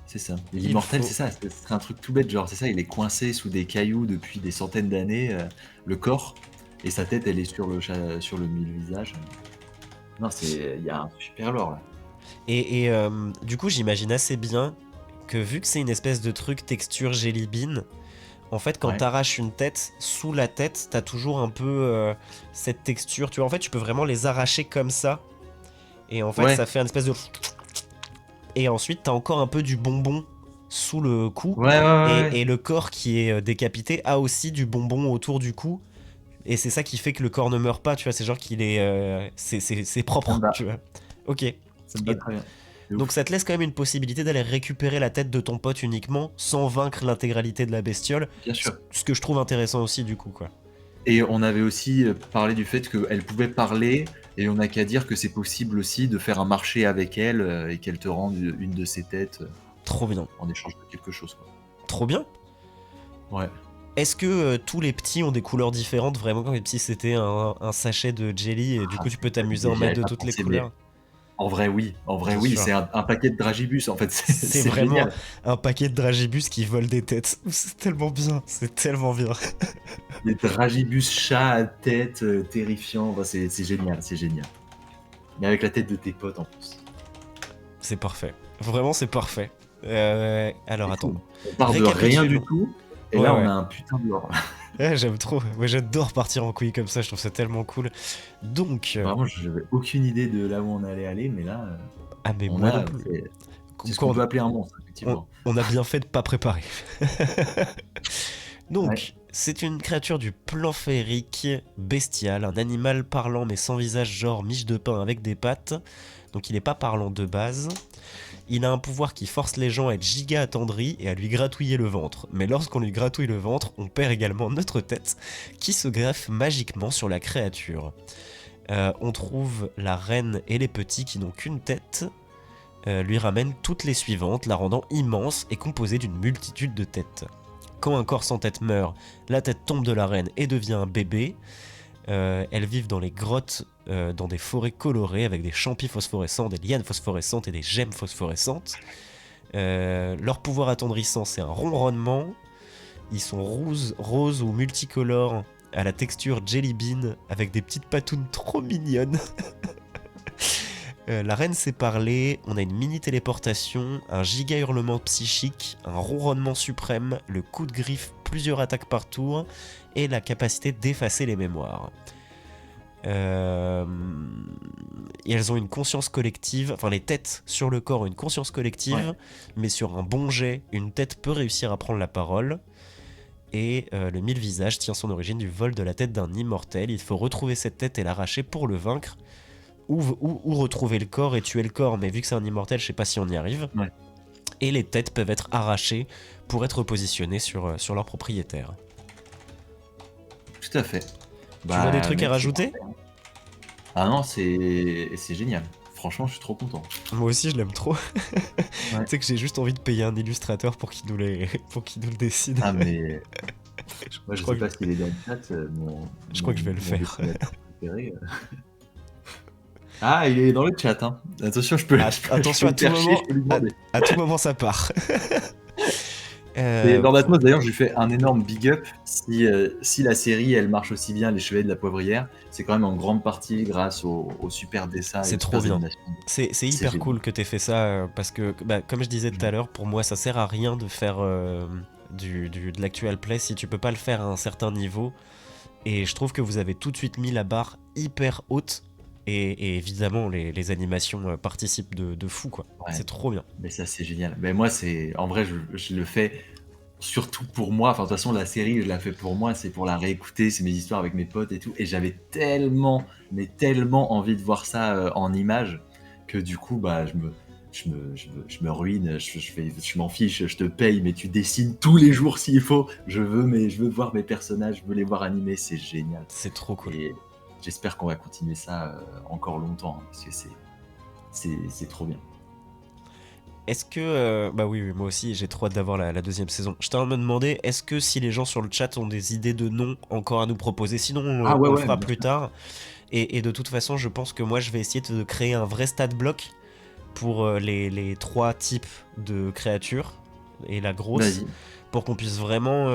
C'est ça. Et Il l'immortel, faut... c'est ça, ce serait un truc tout bête, genre, c'est ça, il est coincé sous des cailloux depuis des centaines d'années, le corps, et sa tête, elle est sur le mille visage. Non, il y a un super lore là. Et du coup, j'imagine assez bien que vu que c'est une espèce de truc texture jelly bean, en fait, quand Ouais. t'arraches une tête, sous la tête, t'as toujours un peu cette texture. Tu vois, en fait, tu peux vraiment les arracher comme ça. Et en fait, Ouais, ça fait une espèce de... Et ensuite, t'as encore un peu du bonbon sous le cou. ouais, ouais, ouais, ouais. Et le corps qui est décapité a aussi du bonbon autour du cou. Et c'est ça qui fait que le corps ne meurt pas, tu vois. C'est genre qu'il est... c'est Ça me propre, tu va, vois. Ok. Et ça me va très bien. De donc ouf. ça te laisse quand même une possibilité d'aller récupérer la tête de ton pote uniquement, sans vaincre l'intégralité de la bestiole. Bien sûr. Ce que je trouve intéressant aussi, du coup, quoi. Et on avait aussi parlé du fait qu'elle pouvait parler, et on n'a qu'à dire que c'est possible aussi de faire un marché avec elle et qu'elle te rende une de ses têtes Trop bien. en échange de quelque chose, quoi. Trop bien. Ouais. Est-ce que tous les petits ont des couleurs différentes, vraiment, comme les petits c'était un sachet de jelly et du Ah, coup tu peux c'est une bonne t'amuser à idée, en j'y mettre avais de pas toutes les pensé, mais couleurs? en vrai, Bien oui, c'est sûr. un paquet de dragibus, en fait, C'est c'est vraiment génial. un paquet de dragibus qui volent des têtes. C'est tellement bien, c'est tellement bien. Des dragibus chats à tête terrifiants, enfin, c'est génial, c'est génial. Mais avec la tête de tes potes en plus. C'est parfait. Vraiment, c'est parfait. Alors C'est attends. fou. On part de rien du Récapitulons. tout, et Ouais, là on a ouais. un putain de lore. Ouais, j'aime trop. Moi, j'adore partir en couille comme ça. Je trouve ça tellement cool. Donc, Vraiment, j'avais aucune idée de là où on allait aller, mais là, ah mais moi non plus. c'est Comme ce quoi, qu'on peut appeler un monstre, effectivement. on a bien fait de pas préparer. Ouais. Donc, c'est une créature du plan féerique, bestial, un animal parlant mais sans visage, genre miche de pain avec des pattes. Donc, il n'est pas parlant de base. Il a un pouvoir qui force les gens à être giga attendris et à lui gratouiller le ventre. Mais lorsqu'on lui gratouille le ventre, on perd également notre tête, qui se greffe magiquement sur la créature. On trouve la reine et les petits qui n'ont qu'une tête, lui ramènent toutes les suivantes, la rendant immense et composée d'une multitude de têtes. Quand un corps sans tête meurt, la tête tombe de la reine et devient un bébé. Elles vivent dans les grottes, dans des forêts colorées avec des champis phosphorescents, des lianes phosphorescentes et des gemmes phosphorescentes. Leur pouvoir attendrissant, c'est un ronronnement. Ils sont roses ou multicolores à la texture jelly bean avec des petites patounes trop mignonnes. La reine sait parler, on a une mini téléportation, un giga hurlement psychique, un ronronnement suprême, le coup de griffe plusieurs attaques par tour et la capacité d'effacer les mémoires. Et elles ont une conscience collective, enfin les têtes sur le corps ont une conscience collective, mais sur un bon jet, une tête peut réussir à prendre la parole. Et le mille visages tient son origine du vol de la tête d'un immortel. Il faut retrouver cette tête et l'arracher pour le vaincre, ou retrouver le corps et tuer le corps, mais vu que c'est un immortel, je sais pas si on y arrive. Ouais. Et les têtes peuvent être arrachées pour être positionnées sur leur propriétaire. Tout à fait. Tu vois des trucs à rajouter ? Ah non, c'est génial. Franchement, je suis trop content. Moi aussi, je l'aime trop. Tu sais que j'ai juste envie de payer un illustrateur pour qu'il nous le dessine. Ah mais... Moi, je sais pas s'il est dans le chat. Je crois que je vais le faire. Ah, il est dans le chat. Hein. Attention, je peux. Attention, à tout moment, ça part. Dans Atmos, d'ailleurs, je lui fais un énorme big up. Si la série, elle marche aussi bien, Les Chevaliers de la Poivrière, c'est quand même en grande partie grâce au super dessin. C'est trop bien. C'est hyper cool que t'aies fait ça, parce que, comme je disais tout à l'heure, pour moi, ça sert à rien de faire de l'actual play si tu peux pas le faire à un certain niveau. Et je trouve que vous avez tout de suite mis la barre hyper haute. Et évidemment, les animations participent de fou, quoi. Ouais. C'est trop bien. Mais ça, c'est génial. Mais moi, en vrai, je le fais surtout pour moi. Enfin, de toute façon, la série, je la fais pour moi. C'est pour la réécouter. C'est mes histoires avec mes potes et tout. Et j'avais tellement envie de voir ça en images que du coup, je me ruine. Je m'en fiche. Je te paye, mais tu dessines tous les jours s'il faut. Je veux voir mes personnages. Je veux les voir animés. C'est génial. C'est trop cool. Et j'espère qu'on va continuer ça encore longtemps, parce que c'est trop bien. Est-ce que... oui, moi aussi, j'ai trop hâte d'avoir la deuxième saison. Je t'ai en train de me demander, est-ce que si les gens sur le chat ont des idées de noms encore à nous proposer, sinon on le fera plus tard. Et de toute façon, je pense que moi, je vais essayer de créer un vrai stat block pour les 3 types de créatures, et la grosse, pour qu'on puisse vraiment...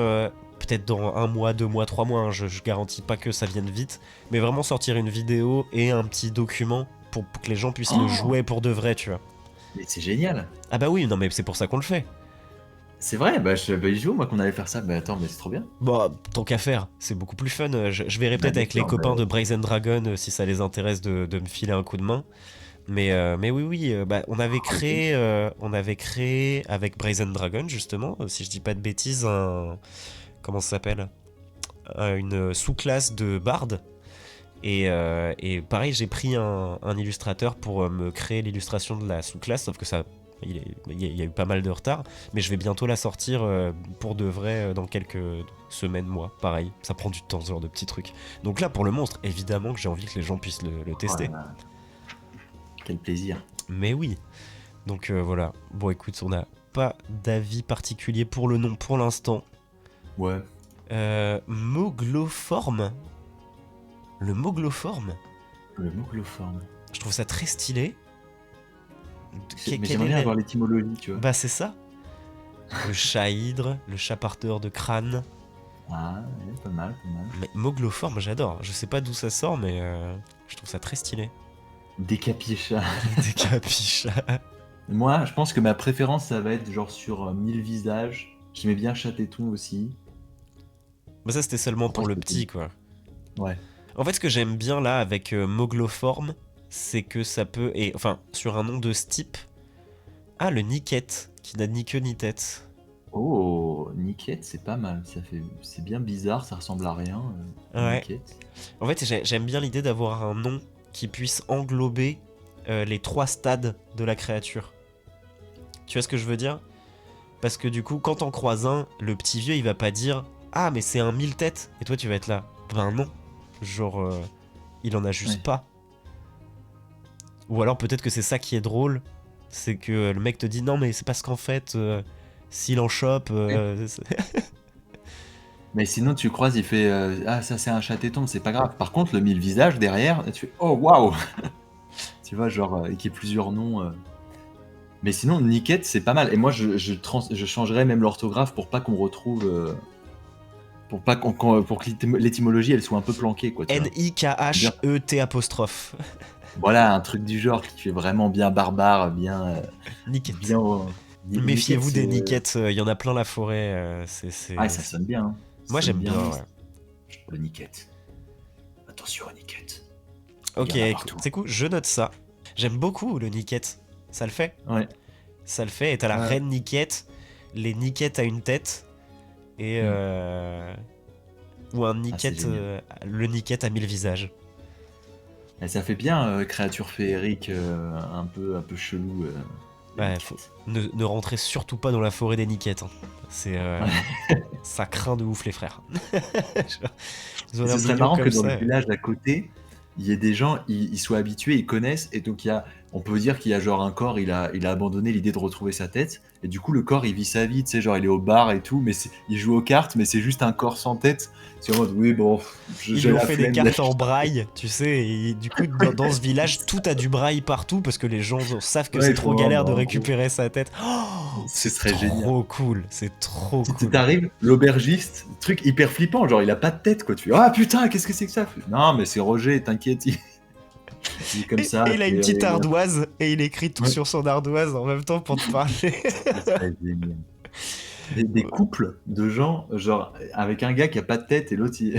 peut-être dans 1 mois, 2 mois, 3 mois, hein, je garantis pas que ça vienne vite, mais vraiment sortir une vidéo et un petit document pour que les gens puissent le jouer pour de vrai, tu vois. Mais c'est génial. Ah bah oui, non mais c'est pour ça qu'on le fait. C'est vrai, je joue moi qu'on allait faire ça, attends, mais c'est trop bien. Bon, tant qu'à faire, c'est beaucoup plus fun, je verrai peut-être avec les copains de Brazen Dragon si ça les intéresse de me filer un coup de main. Mais oui, on avait créé avec Brazen Dragon justement, si je dis pas de bêtises, comment ça s'appelle, une sous-classe de Bard. Et pareil, j'ai pris un illustrateur pour me créer l'illustration de la sous-classe, sauf que il y a eu pas mal de retard, mais je vais bientôt la sortir pour de vrai dans quelques semaines, mois. Pareil, ça prend du temps, ce genre de petits trucs. Donc là, pour le monstre, évidemment que j'ai envie que les gens puissent le tester. Voilà. Quel plaisir. Mais oui. Donc voilà. Bon, écoute, on n'a pas d'avis particulier pour le nom pour l'instant. Ouais. Mogloforme. Le Mogloforme. Je trouve ça très stylé. Mais j'aimerais bien avoir l'étymologie, tu vois. Bah c'est ça. Le chat hydre, le chat porteur de crâne. Ah, ouais, pas mal. Mais Mogloforme, j'adore. Je sais pas d'où ça sort, mais je trouve ça très stylé. Décapicha. Décapicha. Moi, je pense que ma préférence, ça va être genre sur 1000 visages. J'aimais bien Chatéton aussi. Bah ça, c'était seulement pour le petit, quoi. Ouais. En fait, ce que j'aime bien là avec Mogloforme, c'est que ça peut... Enfin, sur un nom de ce type... Ah, le Niket, qui n'a ni queue ni tête. Oh, Niket, c'est pas mal. C'est bien bizarre, ça ressemble à rien. Ouais. Niket. En fait, j'aime bien l'idée d'avoir un nom qui puisse englober les 3 stades de la créature. Tu vois ce que je veux dire ? Parce que du coup, quand t'en croises un, le petit vieux, il va pas dire « Ah, mais c'est un 1000 têtes !» Et toi, tu vas être là. Ben non. Genre, il en a juste pas. Ou alors peut-être que c'est ça qui est drôle, c'est que le mec te dit non mais c'est parce qu'en fait s'il en chope mais sinon tu croises, il fait ah ça c'est un chatéton, c'est pas grave. Par contre le 1000 visages derrière, tu fais oh waouh. Tu vois, genre qui est plusieurs noms. Mais sinon Niket c'est pas mal. Et moi je changerais même l'orthographe pour pas qu'on retrouve pour que l'étymologie elle soit un peu planquée, quoi. Nikhet apostrophe. Voilà, un truc du genre qui fait vraiment bien barbare, bien... Niket. Bien... Méfiez-vous Niket, des niquettes, il y en a plein la forêt. ah, ça sonne bien, hein. Ça Moi sonne j'aime bien, bien, ouais. le Niket. Attention au Niket. Il y Ok, en a partout. c'est cool, je note ça. J'aime beaucoup le niquette. Ça le fait. Ouais. Ça le fait. Et t'as la Ouais. reine niquette, les niquettes à une tête, et Mm. ou un Ah, c'est niquette, génial. le niquette à 1000 visages. Et ça fait bien créature féerique un peu chelou. Les Ouais, Niket. ne rentrez surtout pas dans la forêt des niquettes, hein. C'est, Ouais. ça craint de ouf les frères. Ils ont Et l'air ce serait mignons marrant que comme dans le ça. village d'à côté, il y ait des gens, ils soient habitués, ils connaissent, et donc on peut dire qu'il y a genre un corps, il a abandonné l'idée de retrouver sa tête, et du coup le corps il vit sa vie, tu sais, genre il est au bar et tout, mais il joue aux cartes, mais c'est juste un corps sans tête. C'est en mode, oui, bon, Ils j'ai lui ont la fait des flemme cartes d'acheter. en braille, tu sais, et du coup, dans ce village, tout a du braille partout parce que les gens savent que Ouais, c'est ils trop font, oh, galère bah, de en gros, récupérer sa tête. Oh, ce c'est serait génial. trop cool, c'est trop Si cool. t'arrives, l'aubergiste, truc hyper flippant, genre il a pas de tête, quoi. Tu fais, ah putain, qu'est-ce que c'est que ça? Non, mais c'est Roger, t'inquiète, il est comme ça. Et il a une petite ardoise et il écrit tout sur son ardoise en même temps pour te parler. Ce serait génial. Des couples de gens, genre, avec un gars qui a pas de tête et l'autre, ils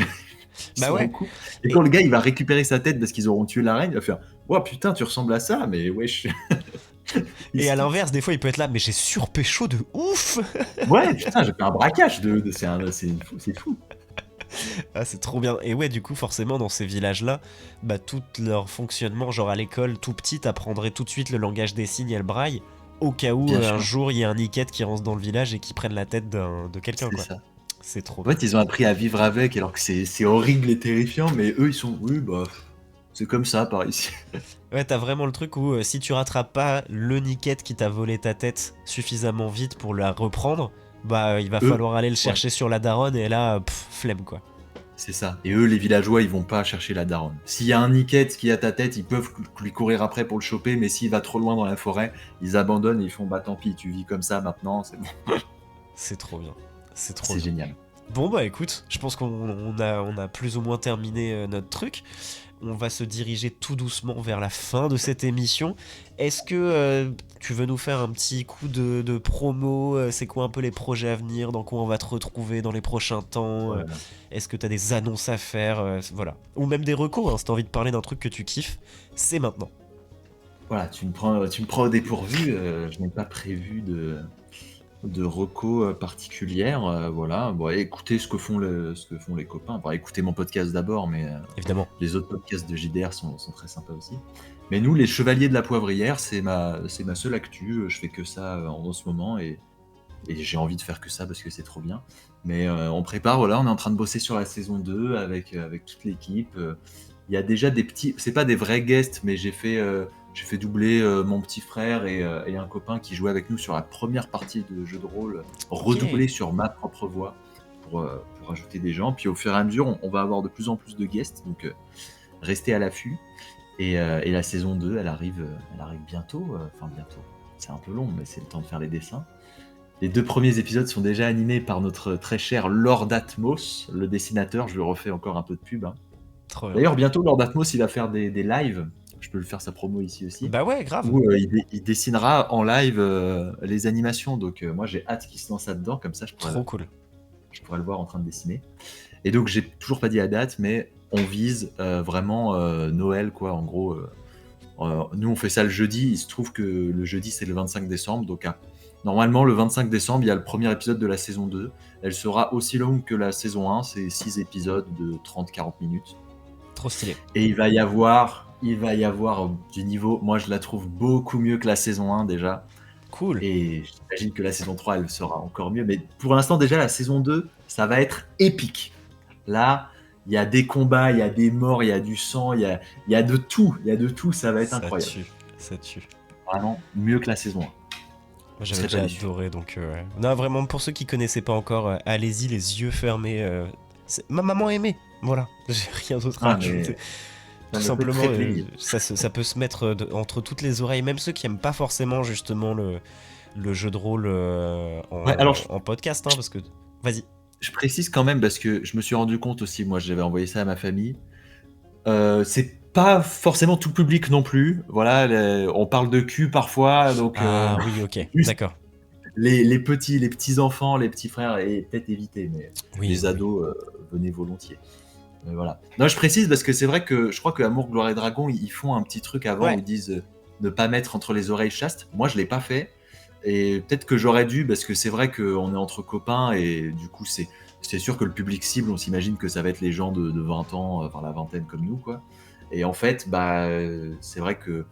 Bah sont en ouais. couple. Et Et, quand le gars, il va récupérer sa tête parce qu'ils auront tué la reine, il va faire, oh putain, tu ressembles à ça, mais wesh. Il et se à quitte. l'inverse, des fois, il peut être là, mais j'ai surpécho de ouf. Ouais, putain, j'ai fait un braquage c'est fou. Ah, c'est trop bien. Et ouais, du coup, forcément, dans ces villages-là, bah, tout leur fonctionnement, genre à l'école, tout petit, t'apprendrais tout de suite le langage des signes et le braille, au cas où Bien un sûr, jour il y a un niquette qui rentre dans le village et qui prenne la tête de quelqu'un, c'est quoi. ça. C'est trop En bien. fait, ils ont appris à vivre avec, alors que c'est horrible et terrifiant, mais eux, ils sont, oui, bah, c'est comme ça par ici. Ouais, t'as vraiment le truc où si tu rattrapes pas le niquette qui t'a volé ta tête suffisamment vite pour la reprendre, bah il va Eux, falloir aller le ouais. chercher sur la daronne et là, flemme quoi. C'est ça. Et eux, les villageois, ils vont pas chercher la daronne. S'il y a un niquette qui a ta tête, ils peuvent lui courir après pour le choper, mais s'il va trop loin dans la forêt, ils abandonnent et ils font, bah tant pis, tu vis comme ça maintenant, c'est bon. C'est trop bien. C'est trop C'est bien. génial. Bon bah écoute, je pense qu'on a plus ou moins terminé notre truc. On va se diriger tout doucement vers la fin de cette émission. Est-ce que tu veux nous faire un petit coup de promo? C'est quoi un peu les projets à venir? Dans quoi on va te retrouver dans les prochains temps? Oh là là. Est-ce que t'as des annonces à faire? Voilà. Ou même des recos, hein, si t'as envie de parler d'un truc que tu kiffes, c'est maintenant. Voilà, tu me prends au dépourvu, je n'ai pas prévu de reco particulière, voilà. Bon, écoutez ce que font les copains. Bon, écoutez mon podcast d'abord, mais Évidemment. les autres podcasts de JDR sont très sympas aussi. Mais nous, les Chevaliers de la Poivrière, c'est ma seule actu. Je fais que ça en ce moment et j'ai envie de faire que ça parce que c'est trop bien. Mais on prépare, voilà, on est en train de bosser sur la saison 2 avec toute l'équipe. Il y a déjà des petits, c'est pas des vrais guests, mais j'ai fait doubler mon petit frère et un copain qui jouait avec nous sur la première partie de jeu de rôle, Ok. redoubler sur ma propre voix pour ajouter des gens. Puis au fur et à mesure, on va avoir de plus en plus de guests, donc restez à l'affût. Et la saison 2, elle arrive bientôt. Enfin, bientôt. C'est un peu long, mais c'est le temps de faire les dessins. Les 2 premiers épisodes sont déjà animés par notre très cher Lord Atmos, le dessinateur. Je lui refais encore un peu de pub, hein. Trop bien. D'ailleurs, bientôt, Lord Atmos, il va faire des lives. Je peux lui faire sa promo ici aussi. Bah ouais, grave. Où il dessinera en live les animations. Donc, moi, j'ai hâte qu'il se lance là-dedans. Comme ça, Trop cool. je pourrais le voir en train de dessiner. Et donc, j'ai toujours pas dit la date, mais on vise vraiment Noël, quoi. En gros, nous, on fait ça le jeudi. Il se trouve que le jeudi, c'est le 25 décembre. Donc, normalement, le 25 décembre, il y a le premier épisode de la saison 2. Elle sera aussi longue que la saison 1. C'est 6 épisodes de 30-40 minutes. Trop stylé. Et il va y avoir du niveau. Moi, je la trouve beaucoup mieux que la saison 1 déjà. Cool. Et j'imagine que la saison 3, elle sera encore mieux. Mais pour l'instant, déjà, la saison 2, ça va être épique. Là, il y a des combats, il y a des morts, il y a du sang, il y a de tout. Il y a de tout, ça va être incroyable. Ça tue. Vraiment mieux que la saison 1. Moi, Je j'avais serais pas déjà déçu. adoré, donc non, vraiment, pour ceux qui connaissaient pas encore, allez-y les yeux fermés. Ma maman aimait, voilà. J'ai rien d'autre à Ah, ajouter. mais Tout ça me fait simplement, très plaisir. ça peut se mettre entre toutes les oreilles, même ceux qui aiment pas forcément justement le jeu de rôle Ouais, alors, en podcast, hein, parce que... Vas-y. je précise quand même parce que je me suis rendu compte aussi, moi j'avais envoyé ça à ma famille. C'est pas forcément tout public non plus. Voilà, on parle de cul parfois, donc Ah oui, ok, juste d'accord. les petits enfants, les petits frères, et peut-être éviter, mais Oui, les oui. ados, venez volontiers. Voilà. Non, je précise parce que c'est vrai que je crois que Amour, Gloire et Dragon, ils font un petit truc avant où Ouais. ils disent ne pas mettre entre les oreilles chaste. Moi, je l'ai pas fait. Et peut-être que j'aurais dû, parce que c'est vrai qu'on est entre copains et du coup, c'est sûr que le public cible, on s'imagine que ça va être les gens de 20 ans, enfin la vingtaine comme nous, quoi. Et en fait, bah, c'est vrai que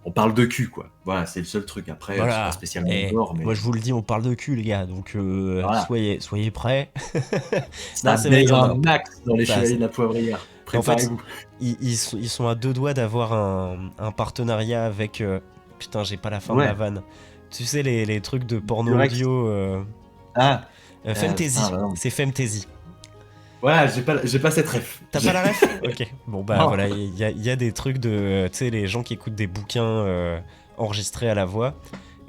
on parle de cul, quoi. Voilà, c'est le seul truc. Après, c'est pas Voilà. spécialement Et gore, moi, mais je vous le dis, on parle de cul, les gars. Donc, voilà. soyez prêts. Non, Ça c'est vrai, il baise y en un a. max dans les Ça, Chevaliers de la Poivrière. en fait, Préparez-vous. ils sont à 2 doigts d'avoir un partenariat avec. Putain, j'ai pas la fin de la Ouais, vanne. Tu sais, les trucs de porno Durex. audio. Ah, putain, Femtasy. bah non. C'est Femtasy. Voilà, j'ai pas cette ref. T'as pas la ref? Ok. Bon, bah Non. voilà, il y a des trucs de. Tu sais, les gens qui écoutent des bouquins enregistrés à la voix.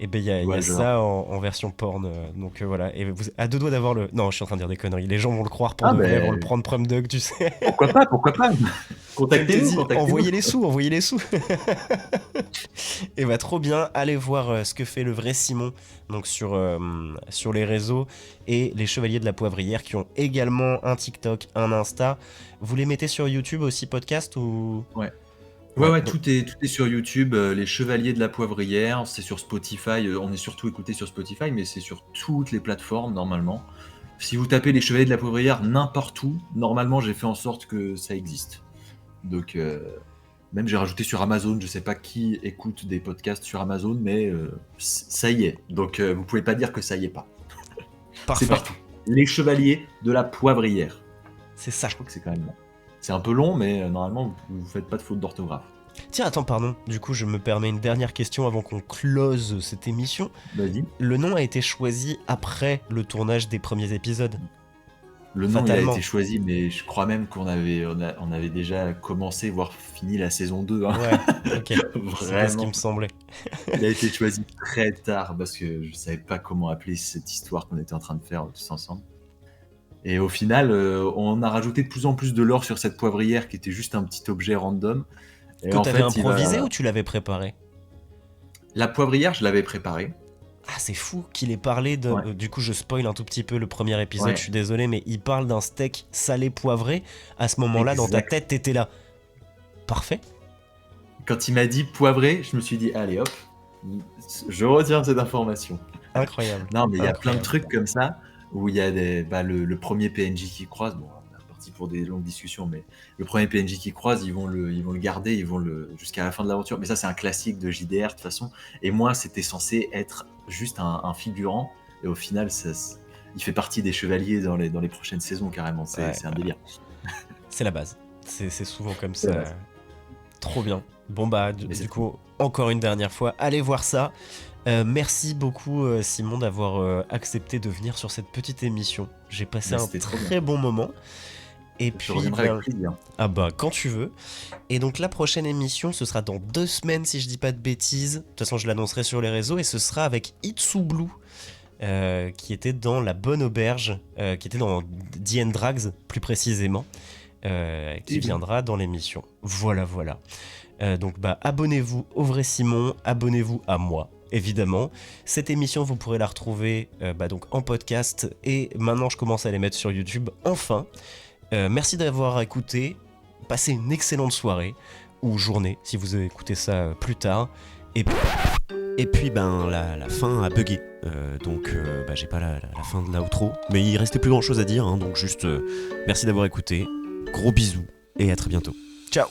Et ben, Je il y vois a le genre. ça en version porn. Donc voilà. Et vous, à 2 doigts d'avoir le. Non, je suis en train de dire des conneries. Les gens vont le croire pour Ah, de vrai, vont le ben, prendre prom dog, tu sais. pourquoi pas, pourquoi pas. Contactez-nous, Fantasy, contactez-nous. envoyez les sous, envoyez les sous. Et bah trop bien, allez voir ce que fait le vrai Simon donc sur les réseaux et les Chevaliers de la Poivrière qui ont également un TikTok, un Insta. Vous les mettez sur YouTube aussi podcast ou Ouais. ouais, Ouais, donc, tout est sur YouTube. Les Chevaliers de la Poivrière, c'est sur Spotify. On est surtout écouté sur Spotify, mais c'est sur toutes les plateformes normalement. Si vous tapez les Chevaliers de la Poivrière n'importe où, normalement j'ai fait en sorte que ça existe. Donc, même j'ai rajouté sur Amazon. Je sais pas qui écoute des podcasts sur Amazon, mais ça y est. Donc, vous pouvez pas dire que ça y est pas. C'est parfait. partout. Les Chevaliers de la Poivrière. C'est ça. Je crois que c'est quand même bon. C'est un peu long, mais normalement, vous faites pas de faute d'orthographe. Tiens, attends, pardon. Du coup, je me permets une dernière question avant qu'on close cette émission. Vas-y. Le nom a été choisi après le tournage des premiers épisodes. Le nom, il a Fatalement. été choisi, mais je crois même qu'on avait déjà commencé, voire fini la saison 2. Hein. Ouais, ok. C'était ce qui Vraiment. me semblait. Il a été choisi très tard parce que je savais pas comment appeler cette histoire qu'on était en train de faire tous ensemble. Et au final, on a rajouté de plus en plus de lore sur cette poivrière qui était juste un petit objet random. Et Que en t'avais fait, improvisé ou tu l'avais préparé? la poivrière, je l'avais préparée. Ah, c'est fou qu'il ait parlé de. Ouais. Du coup, je spoil un tout petit peu le premier épisode, Ouais. je suis désolé, mais il parle d'un steak salé poivré. À ce moment-là, dans ta Exact. tête, t'étais là. Parfait. Quand il m'a dit poivré, je me suis dit, allez hop, je retiens cette information. Incroyable. Non, mais il y a plein de Incroyable. trucs comme ça où il y a le premier PNJ qui croise. Bon, on est parti pour des longues discussions, mais le premier PNJ qui croise, ils vont le garder, jusqu'à la fin de l'aventure. Mais ça, c'est un classique de JDR de toute façon. Et moi, c'était censé être juste un figurant. Et au final, il fait partie des chevaliers dans les prochaines saisons carrément. Ouais, C'est un délire. c'est la base. C'est souvent comme C'est la ça. base. Trop bien. Bon, bah, Mais c'est du coup, encore une dernière fois, allez voir ça. Merci beaucoup, Simon, d'avoir accepté de venir sur cette petite émission. J'ai passé Bah, un c'était trop très bon moment. Et Je puis, reviendrai ben, avec plaisir. ah bah quand tu veux. Et donc la prochaine émission, ce sera dans 2 semaines si je dis pas de bêtises. De toute façon, je l'annoncerai sur les réseaux et ce sera avec Itsu Blue, qui était dans La Bonne Auberge, qui était dans The End Drags plus précisément, qui viendra dans l'émission. Voilà, voilà. Donc bah abonnez-vous au vrai Simon, abonnez-vous à moi. Évidemment, cette émission vous pourrez la retrouver donc en podcast et maintenant je commence à les mettre sur YouTube. Enfin, merci d'avoir écouté. Passez une excellente soirée ou journée si vous avez écouté ça plus tard. Et puis ben la fin a bugué. Donc j'ai pas la fin de l'outro. Mais il restait plus grand chose à dire. Hein, donc juste merci d'avoir écouté. Gros bisous et à très bientôt. Ciao.